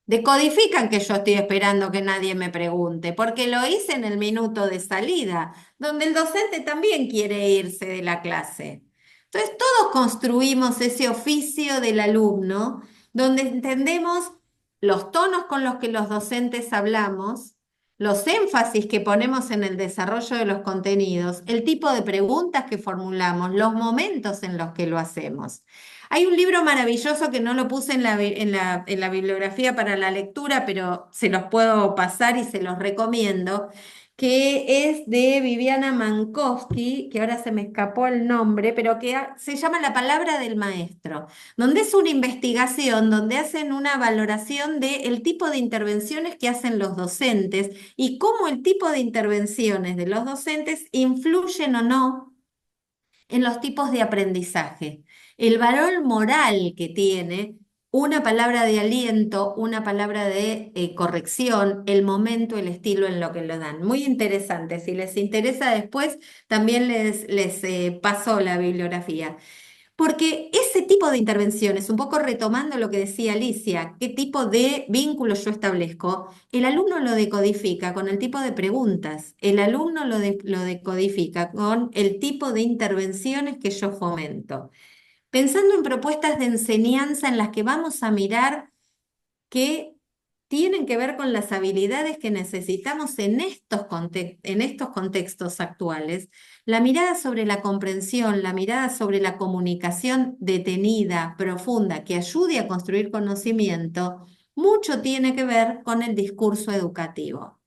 decodifican que yo estoy esperando que nadie me pregunte, porque lo hice en el minuto de salida, donde el docente también quiere irse de la clase. Entonces, todos construimos ese oficio del alumno, donde entendemos los tonos con los que los docentes hablamos, los énfasis que ponemos en el desarrollo de los contenidos, el tipo de preguntas que formulamos, los momentos en los que lo hacemos. Hay un libro maravilloso que no lo puse en la bibliografía para la lectura, pero se los puedo pasar y se los recomiendo, que es de Viviana Mankowski, que ahora se me escapó el nombre, pero que se llama La palabra del maestro, donde es una investigación, donde hacen una valoración del tipo de intervenciones que hacen los docentes y cómo el tipo de intervenciones de los docentes influyen o no en los tipos de aprendizaje. El valor moral que tiene una palabra de aliento, una palabra de corrección, el momento, el estilo en lo que lo dan. Muy interesante. Si les interesa después, también les paso la bibliografía. Porque ese tipo de intervenciones, un poco retomando lo que decía Alicia, qué tipo de vínculo yo establezco, el alumno lo decodifica con el tipo de preguntas, el alumno lo decodifica con el tipo de intervenciones que yo fomento. Pensando en propuestas de enseñanza en las que vamos a mirar que tienen que ver con las habilidades que necesitamos en estos contextos actuales. La mirada sobre la comprensión, la mirada sobre la comunicación detenida, profunda, que ayude a construir conocimiento, mucho tiene que ver con el discurso educativo.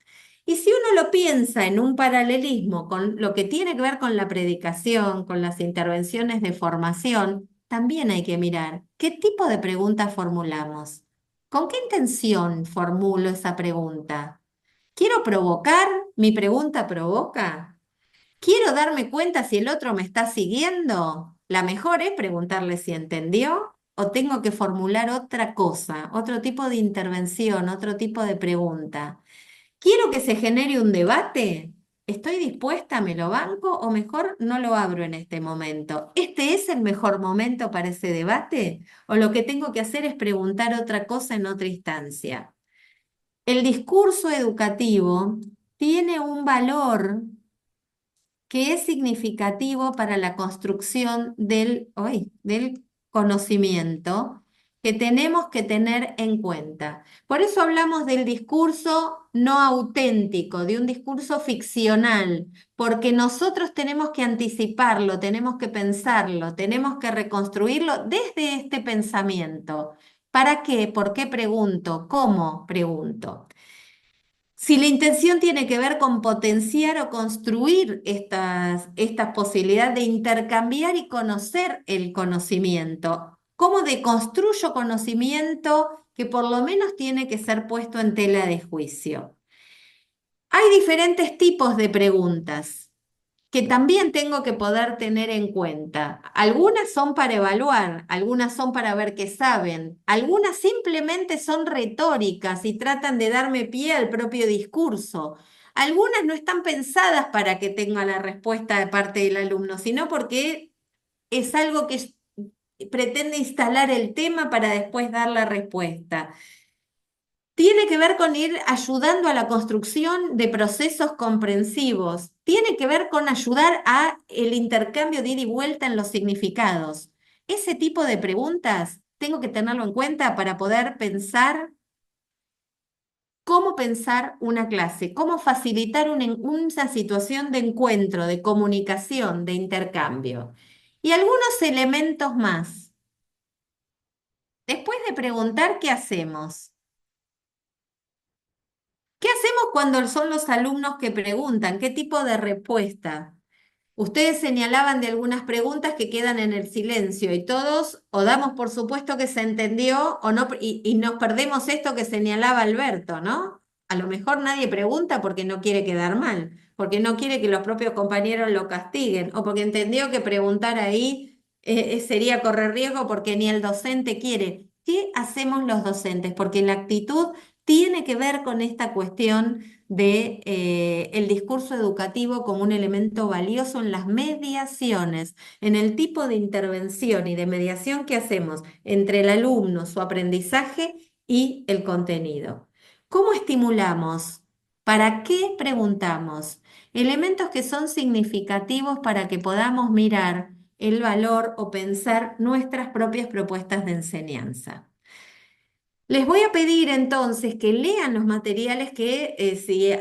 Y si uno lo piensa en un paralelismo con lo que tiene que ver con la predicación, con las intervenciones de formación, también hay que mirar qué tipo de preguntas formulamos. ¿Con qué intención formulo esa pregunta? ¿Quiero provocar? ¿Mi pregunta provoca? ¿Quiero darme cuenta si el otro me está siguiendo? La mejor es preguntarle si entendió o tengo que formular otra cosa, otro tipo de intervención, otro tipo de pregunta. ¿Quiero que se genere un debate? ¿Estoy dispuesta, me lo banco o mejor no lo abro en este momento? ¿Este es el mejor momento para ese debate? ¿O lo que tengo que hacer es preguntar otra cosa en otra instancia? El discurso educativo tiene un valor que es significativo para la construcción del conocimiento que tenemos que tener en cuenta. Por eso hablamos del discurso no auténtico, de un discurso ficcional, porque nosotros tenemos que anticiparlo, tenemos que pensarlo, tenemos que reconstruirlo desde este pensamiento. ¿Para qué? ¿Por qué pregunto? ¿Cómo pregunto? Si la intención tiene que ver con potenciar o construir estas posibilidades de intercambiar y conocer el conocimiento, ¿cómo deconstruyo conocimiento que por lo menos tiene que ser puesto en tela de juicio? Hay diferentes tipos de preguntas que también tengo que poder tener en cuenta. Algunas son para evaluar, algunas son para ver qué saben, algunas simplemente son retóricas y tratan de darme pie al propio discurso. Algunas no están pensadas para que tenga la respuesta de parte del alumno, sino porque es algo que pretende instalar el tema para después dar la respuesta. Tiene que ver con ir ayudando a la construcción de procesos comprensivos. Tiene que ver con ayudar a el intercambio de ida y vuelta en los significados. Ese tipo de preguntas tengo que tenerlo en cuenta para poder pensar cómo pensar una clase, cómo facilitar una situación de encuentro, de comunicación, de intercambio. Y algunos elementos más. Después de preguntar, ¿qué hacemos? ¿Qué hacemos cuando son los alumnos que preguntan? ¿Qué tipo de respuesta? Ustedes señalaban de algunas preguntas que quedan en el silencio y todos o damos por supuesto que se entendió o no, y nos perdemos esto que señalaba Alberto, ¿no? A lo mejor nadie pregunta porque no quiere quedar mal, porque no quiere que los propios compañeros lo castiguen o porque entendió que preguntar ahí sería correr riesgo porque ni el docente quiere. ¿Qué hacemos los docentes? Porque la actitud tiene que ver con esta cuestión de el discurso educativo como un elemento valioso en las mediaciones, en el tipo de intervención y de mediación que hacemos entre el alumno, su aprendizaje y el contenido. ¿Cómo estimulamos? ¿Para qué preguntamos? Elementos que son significativos para que podamos mirar el valor o pensar nuestras propias propuestas de enseñanza. Les voy a pedir entonces que lean los materiales que, si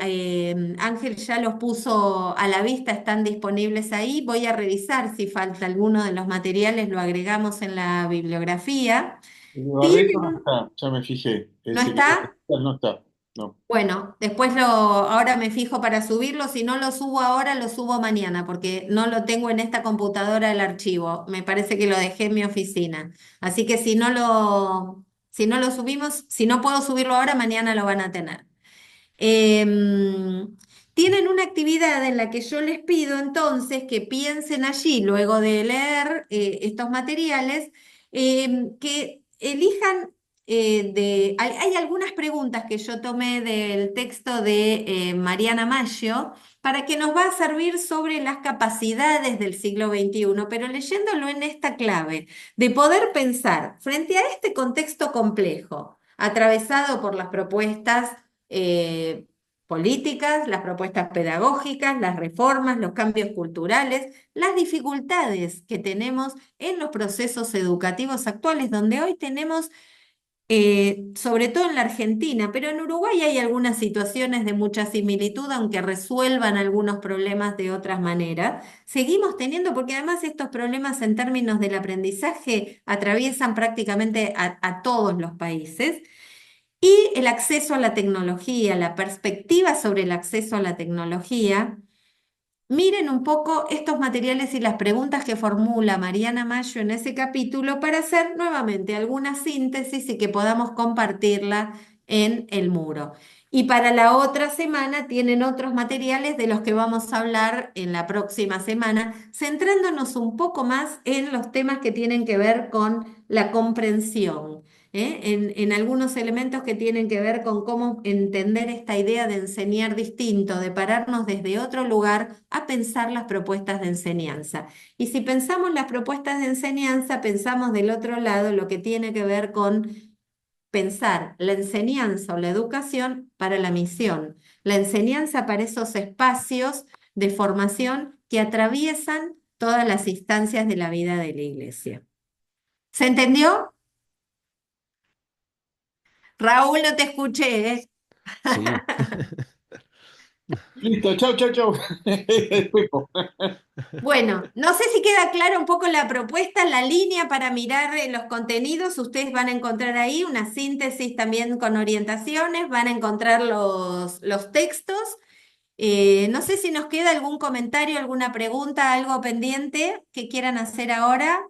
Ángel ya los puso a la vista, están disponibles ahí. Voy a revisar si falta alguno de los materiales, lo agregamos en la bibliografía. El de Barreto no ¿Tienen? está, ya me fijé. ¿No Ese que está? no está. no. Bueno, después ahora me fijo para subirlo. Si no lo subo ahora, lo subo mañana, porque no lo tengo en esta computadora el archivo. Me parece que lo dejé en mi oficina. Así que si no lo subimos, si no puedo subirlo ahora, mañana lo van a tener. Tienen una actividad en la que yo les pido entonces que piensen allí, luego de leer estos materiales, que elijan hay algunas preguntas que yo tomé del texto de Mariana Maggio para que nos va a servir sobre las capacidades del siglo XXI, pero leyéndolo en esta clave, de poder pensar frente a este contexto complejo, atravesado por las propuestas eh, políticas, las propuestas pedagógicas, las reformas, los cambios culturales, las dificultades que tenemos en los procesos educativos actuales, donde hoy tenemos, sobre todo en la Argentina, pero en Uruguay hay algunas situaciones de mucha similitud, aunque resuelvan algunos problemas de otras maneras. Seguimos teniendo, porque además estos problemas en términos del aprendizaje atraviesan prácticamente a todos los países. Y el acceso a la tecnología, la perspectiva sobre el acceso a la tecnología. Miren un poco estos materiales y las preguntas que formula Mariana Maggio en ese capítulo para hacer nuevamente alguna síntesis y que podamos compartirla en el muro. Y para la otra semana tienen otros materiales de los que vamos a hablar en la próxima semana, centrándonos un poco más en los temas que tienen que ver con la comprensión. En algunos elementos que tienen que ver con cómo entender esta idea de enseñar distinto, de pararnos desde otro lugar a pensar las propuestas de enseñanza. Y si pensamos las propuestas de enseñanza, pensamos del otro lado lo que tiene que ver con pensar la enseñanza o la educación para la misión, la enseñanza para esos espacios de formación que atraviesan todas las instancias de la vida de la iglesia. ¿Se entendió? Raúl, no te escuché, ¿eh? Sí. Listo, chau, chau, chau. Fuimos. Bueno, no sé si queda clara un poco la propuesta, la línea para mirar los contenidos. Ustedes van a encontrar ahí una síntesis también con orientaciones, van a encontrar los textos. No sé si nos queda algún comentario, alguna pregunta, algo pendiente que quieran hacer ahora.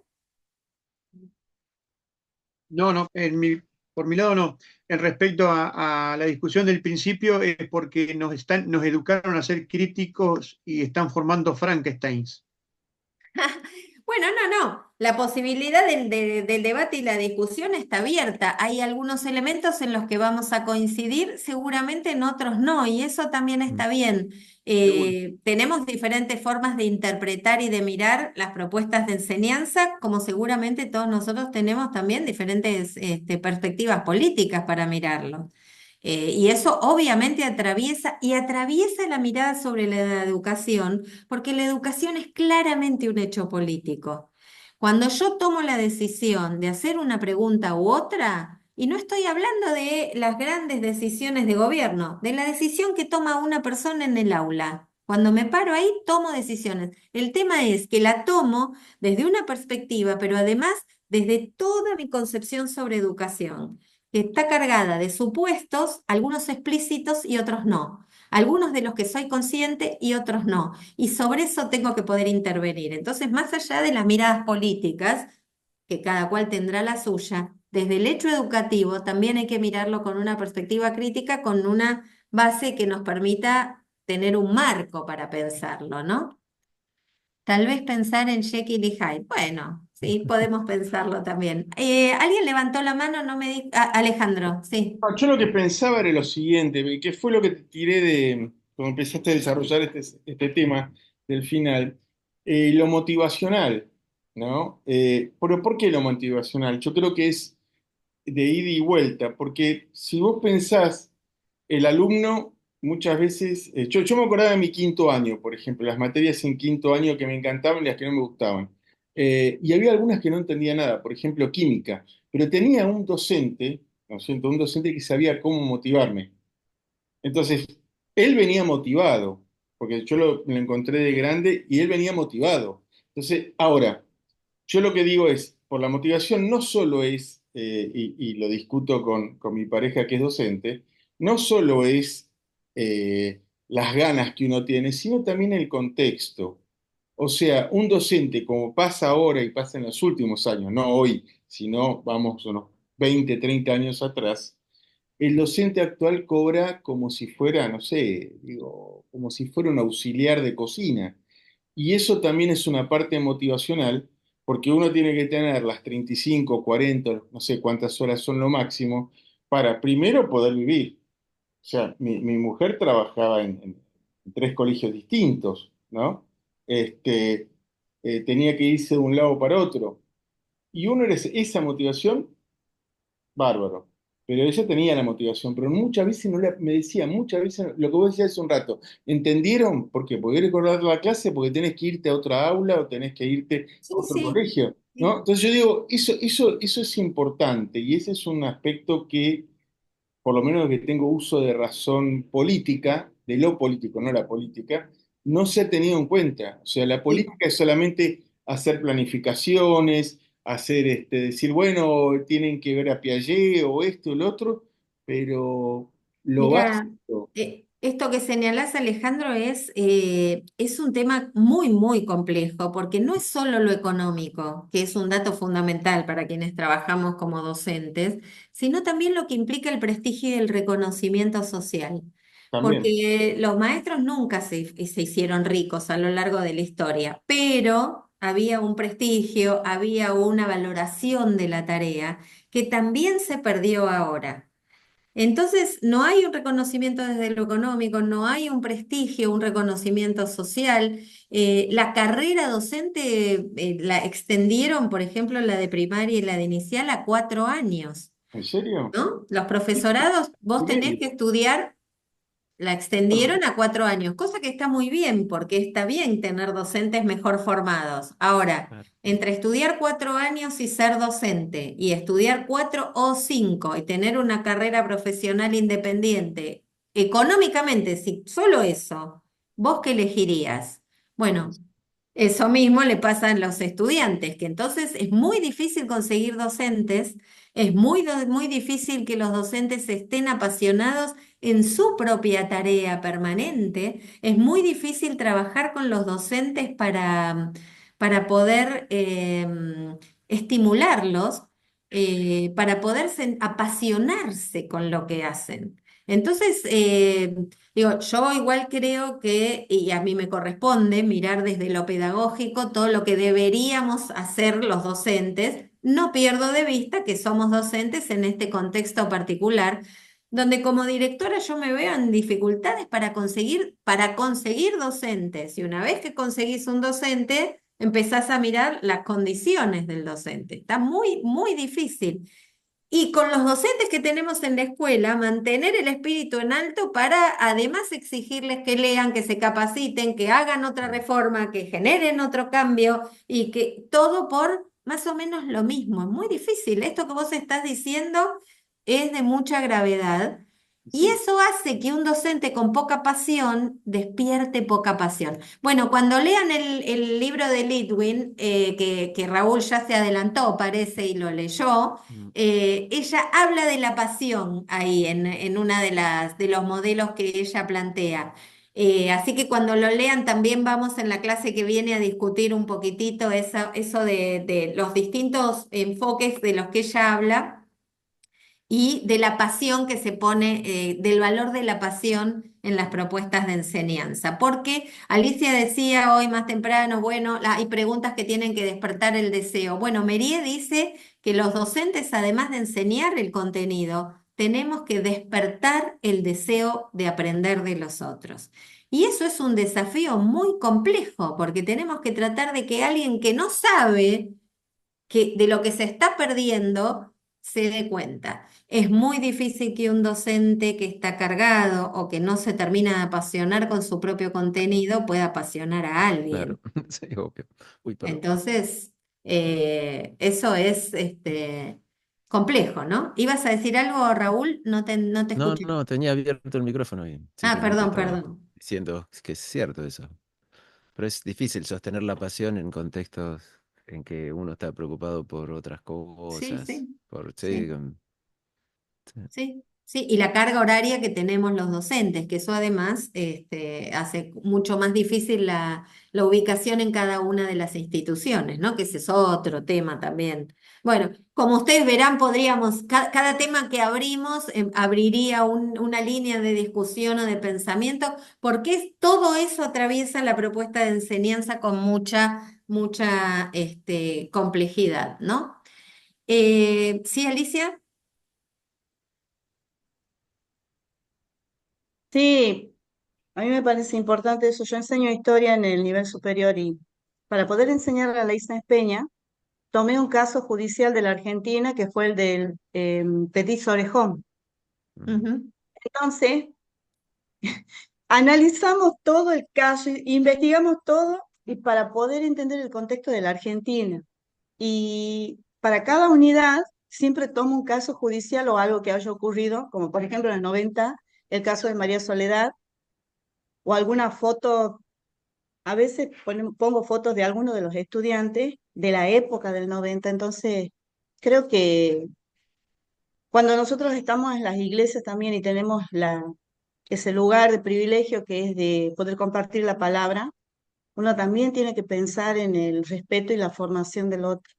No, no, por mi lado no. En respecto a la discusión del principio, es porque nos educaron a ser críticos y están formando Frankensteins. Bueno, no. La posibilidad del debate y la discusión está abierta. Hay algunos elementos en los que vamos a coincidir, seguramente en otros no, y eso también está bien. Seguro. Tenemos diferentes formas de interpretar y de mirar las propuestas de enseñanza, como seguramente todos nosotros tenemos también diferentes perspectivas políticas para mirarlo. Y eso obviamente atraviesa la mirada sobre la educación, porque la educación es claramente un hecho político. Cuando yo tomo la decisión de hacer una pregunta u otra, y no estoy hablando de las grandes decisiones de gobierno, de la decisión que toma una persona en el aula. Cuando me paro ahí, tomo decisiones. El tema es que la tomo desde una perspectiva, pero además desde toda mi concepción sobre educación, que está cargada de supuestos, algunos explícitos y otros no. Algunos de los que soy consciente y otros no. Y sobre eso tengo que poder intervenir. Entonces, más allá de las miradas políticas, que cada cual tendrá la suya, desde el hecho educativo también hay que mirarlo con una perspectiva crítica, con una base que nos permita tener un marco para pensarlo, ¿no? Tal vez pensar en Jekyll y Hyde. Bueno, sí, podemos pensarlo también. ¿Alguien levantó la mano? No me Alejandro, sí. No, yo lo que pensaba era lo siguiente, que fue lo que te tiré de cuando empezaste a desarrollar este tema del final. Lo motivacional, ¿no? Pero ¿por qué lo motivacional? Yo creo que es de ida y vuelta, porque si vos pensás, el alumno muchas veces, yo me acordaba de mi quinto año, por ejemplo, las materias en quinto año que me encantaban y las que no me gustaban. Y había algunas que no entendía nada, por ejemplo, química, pero tenía un docente, ¿no es cierto? Un docente que sabía cómo motivarme. Entonces, él venía motivado, porque yo lo encontré de grande y él venía motivado. Entonces, ahora, yo lo que digo es, por la motivación no solo es, y lo discuto con mi pareja que es docente, no solo es las ganas que uno tiene, sino también el contexto. O sea, un docente, como pasa ahora y pasa en los últimos años, no hoy, sino vamos unos 20, 30 años atrás, el docente actual cobra como si fuera, no sé, digo, como si fuera un auxiliar de cocina. Y eso también es una parte motivacional, porque uno tiene que tener las 35, 40, no sé cuántas horas son lo máximo, para primero poder vivir. O sea, mi mujer trabajaba en tres colegios distintos, ¿no? Este, tenía que irse de un lado para otro. Y uno era esa motivación, bárbaro. Pero ella tenía la motivación, pero muchas veces no me decía, muchas veces, lo que vos decías hace un rato, ¿entendieron? ¿Por qué? Porque recordar la clase, porque tenés que irte a otra aula o tenés que irte Sí, a otro sí, colegio, ¿no? sí. Entonces yo digo, eso es importante y ese es un aspecto que por lo menos que tengo uso de razón política, de lo político, no la política, no se ha tenido en cuenta. O sea, la Sí. política es solamente hacer planificaciones, decir, bueno, tienen que ver a Piaget o esto o lo otro, pero lo Mira, básico esto que señalás, Alejandro, es un tema muy, muy complejo, porque no es solo lo económico, que es un dato fundamental para quienes trabajamos como docentes, sino también lo que implica el prestigio y el reconocimiento social. también. Porque los maestros nunca se hicieron ricos a lo largo de la historia, pero había un prestigio, había una valoración de la tarea que también se perdió ahora. Entonces, no hay un reconocimiento desde lo económico, no hay un prestigio, un reconocimiento social. La carrera docente la extendieron, por ejemplo, la de primaria y la de inicial a 4 años, ¿En serio? ¿no? Los profesorados, vos tenés que Tremendo. estudiar, la extendieron a 4 años, cosa que está muy bien, porque está bien tener docentes mejor formados. Ahora, Claro. entre estudiar 4 años y ser docente, y estudiar 4 o 5 y tener una carrera profesional independiente, económicamente, si solo eso, ¿vos qué elegirías? Bueno. Eso mismo le pasa a los estudiantes, que entonces es muy difícil conseguir docentes, es muy difícil que los docentes estén apasionados en su propia tarea permanente, es muy difícil trabajar con los docentes para poder estimularlos, para poder apasionarse con lo que hacen. Entonces, digo, yo igual creo que, y a mí me corresponde mirar desde lo pedagógico todo lo que deberíamos hacer los docentes. No pierdo de vista que somos docentes en este contexto particular, donde como directora yo me veo en dificultades para conseguir docentes. Y una vez que conseguís un docente, empezás a mirar las condiciones del docente. Está muy, muy difícil. Y con los docentes que tenemos en la escuela, mantener el espíritu en alto para además exigirles que lean, que se capaciten, que hagan otra Mm. reforma, que generen otro cambio y que todo por más o menos lo mismo. Es muy difícil. Esto que vos estás diciendo es de mucha gravedad. Y Sí. eso hace que un docente con poca pasión despierte poca pasión. Bueno, cuando lean el libro de Litwin, que Raúl ya se adelantó, parece, y lo leyó, Mm. ella habla de la pasión ahí en una de los modelos que ella plantea. Así que cuando lo lean también vamos en la clase que viene a discutir un poquitito eso de los distintos enfoques de los que ella habla y de la pasión que se pone, del valor de la pasión en las propuestas de enseñanza. Porque Alicia decía hoy más temprano, bueno, hay preguntas que tienen que despertar el deseo. Bueno, Merie dice que los docentes, además de enseñar el contenido, tenemos que despertar el deseo de aprender de los otros. Y eso es un desafío muy complejo, porque tenemos que tratar de que alguien que no sabe que de lo que se está perdiendo se dé cuenta. Es muy difícil que un docente que está cargado o que no se termina de apasionar con su propio contenido pueda apasionar a Claro, alguien. sí, obvio. Uy, perdón. Entonces, eso es complejo, ¿no? ¿Ibas a decir algo, Raúl? No te No, escuché. no, tenía abierto el micrófono y Ah, simplemente perdón, estaba perdón. diciendo que es cierto eso. Pero es difícil sostener la pasión en contextos en que uno está preocupado por otras Sí, cosas, sí, por, sí, sí, sí. sí. Sí, y la carga horaria que tenemos los docentes, que eso además hace mucho más difícil la ubicación en cada una de las instituciones, ¿no? Que ese es otro tema también. Bueno, como ustedes verán, podríamos, cada tema que abrimos abriría una línea de discusión o de pensamiento, porque todo eso atraviesa la propuesta de enseñanza con mucha complejidad, ¿no? ¿Sí, Alicia? Sí, a mí me parece importante eso. Yo enseño historia en el nivel superior y para poder enseñar a la Isla Peña, tomé un caso judicial de la Argentina que fue el del Petit Orejón. Mm. Ujú. Entonces, analizamos todo el caso, investigamos todo y para poder entender el contexto de la Argentina. Y para cada unidad siempre tomo un caso judicial o algo que haya ocurrido, como por ejemplo en el 90, el caso de María Soledad, o alguna foto, a veces pongo fotos de algunos de los estudiantes de la época del 90. Entonces creo que cuando nosotros estamos en las iglesias también y tenemos ese lugar de privilegio que es de poder compartir la palabra, uno también tiene que pensar en el respeto y la formación del otro,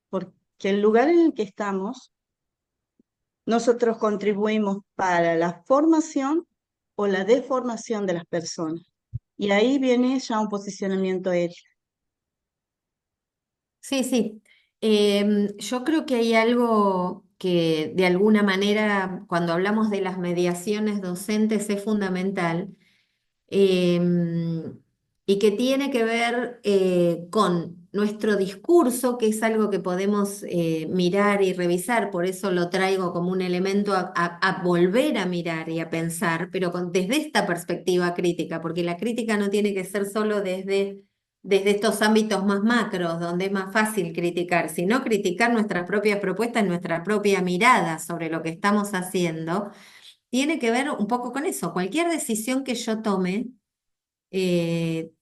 porque el lugar en el que estamos, nosotros contribuimos para la formación o la deformación de las personas. Y ahí viene ya un posicionamiento ético. Sí, sí. Yo creo que hay algo que de alguna manera, cuando hablamos de las mediaciones docentes, es fundamental, em, y que tiene que ver con nuestro discurso, que es algo que podemos mirar y revisar, por eso lo traigo como un elemento a volver a mirar y a pensar, pero desde esta perspectiva crítica, porque la crítica no tiene que ser solo desde estos ámbitos más macros, donde es más fácil criticar, sino criticar nuestras propias propuestas, nuestra propia mirada sobre lo que estamos haciendo, tiene que ver un poco con eso. Cualquier decisión que yo tome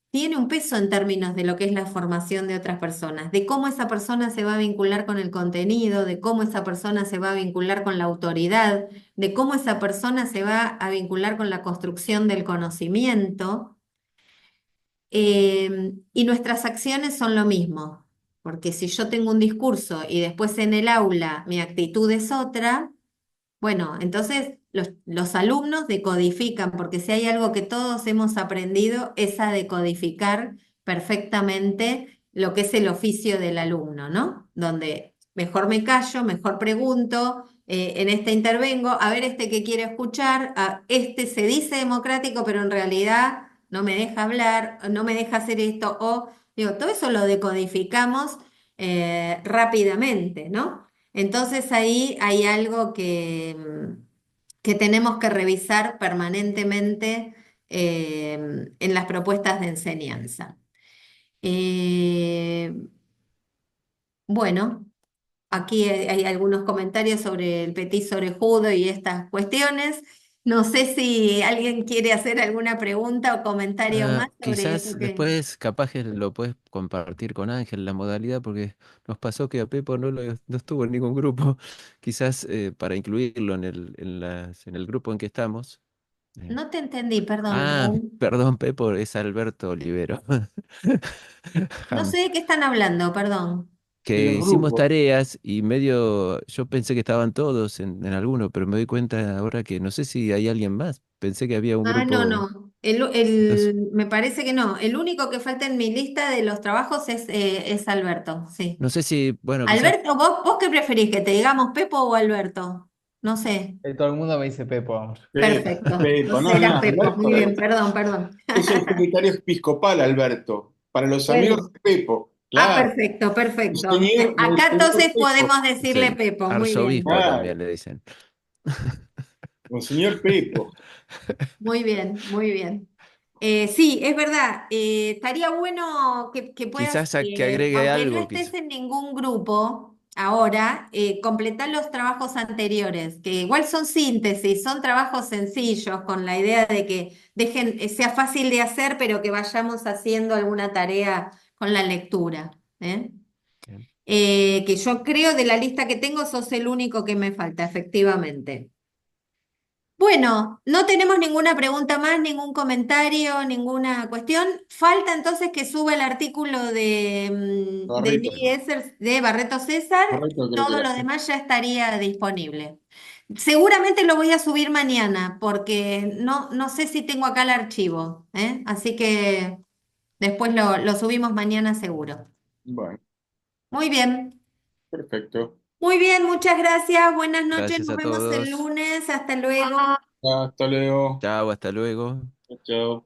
tiene un peso en términos de lo que es la formación de otras personas, de cómo esa persona se va a vincular con el contenido, de cómo esa persona se va a vincular con la autoridad, de cómo esa persona se va a vincular con la construcción del conocimiento. Y nuestras acciones son lo mismo, porque si yo tengo un discurso y después en el aula mi actitud es otra, bueno, entonces los alumnos decodifican, porque si hay algo que todos hemos aprendido es a decodificar perfectamente lo que es el oficio del alumno, ¿no? Donde mejor me callo, mejor pregunto, en este intervengo, a ver este que quiere escuchar, este se dice democrático, pero en realidad no me deja hablar, no me deja hacer esto, o digo, todo eso lo decodificamos rápidamente, ¿no? Entonces ahí hay algo que tenemos que revisar permanentemente en las propuestas de enseñanza. Eh, bueno, aquí hay algunos comentarios sobre el petit orejudo y estas cuestiones. No sé si alguien quiere hacer alguna pregunta o comentario más sobre eso Quizás que... después, capaz que lo puedes compartir con Ángel la modalidad, porque nos pasó que a Pepo no estuvo en ningún grupo. Quizás para incluirlo en el grupo en que estamos. eh, No te entendí, perdón. Perdón, Pepo, es Alberto Olivero. No sé de qué están hablando, perdón. En Que los hicimos grupos. tareas y medio, yo pensé que estaban todos en alguno, pero me doy cuenta ahora que no sé si hay alguien más. Pensé que había un Ah, no, grupo. no. No sé, Me parece que no. El único que falta en mi lista de los trabajos es Alberto, sí. no sé si, bueno, quizás, Alberto, ¿vos qué preferís? ¿Que te digamos Pepo o Alberto? No sé. Todo el mundo me dice Pepo ahora. Perfecto. Pepo, Entonces no, no, era Pepo. Muy Alberto bien, perdón, perdón. es el secretario episcopal, Alberto, para los amigos Bueno. de Pepo, Ah, claro. perfecto, perfecto. Monseñor, Acá Monseñor entonces Pepo, podemos es decirle el Pepo. Muy bien. arzobispo claro, también le dicen. Monseñor Pepo. Muy bien, muy bien. Sí, es verdad. Estaría bueno que puedas, Quizás que agregue aunque no algo, estés en ningún grupo ahora, completar los trabajos anteriores, que igual son síntesis, son trabajos sencillos, con la idea de que sea fácil de hacer, pero que vayamos haciendo alguna tarea con la lectura. ¿Eh? Bien. Que yo creo de la lista que tengo, sos el único que me falta, efectivamente. Bueno, no tenemos ninguna pregunta más, ningún comentario, ninguna cuestión. Falta entonces que suba el artículo de Barreto, Eliezer, de Barreto César, Barreto y creo que todo era. lo demás ya estaría disponible. Seguramente lo voy a subir mañana, porque no sé si tengo acá el archivo, ¿eh? Así que después lo subimos mañana seguro. Bueno, Muy bien, perfecto. muy bien, muchas gracias. Buenas noches, Gracias nos a vemos el todos. lunes. Hasta luego. Hasta luego. Chao, hasta luego. Chao. Chao.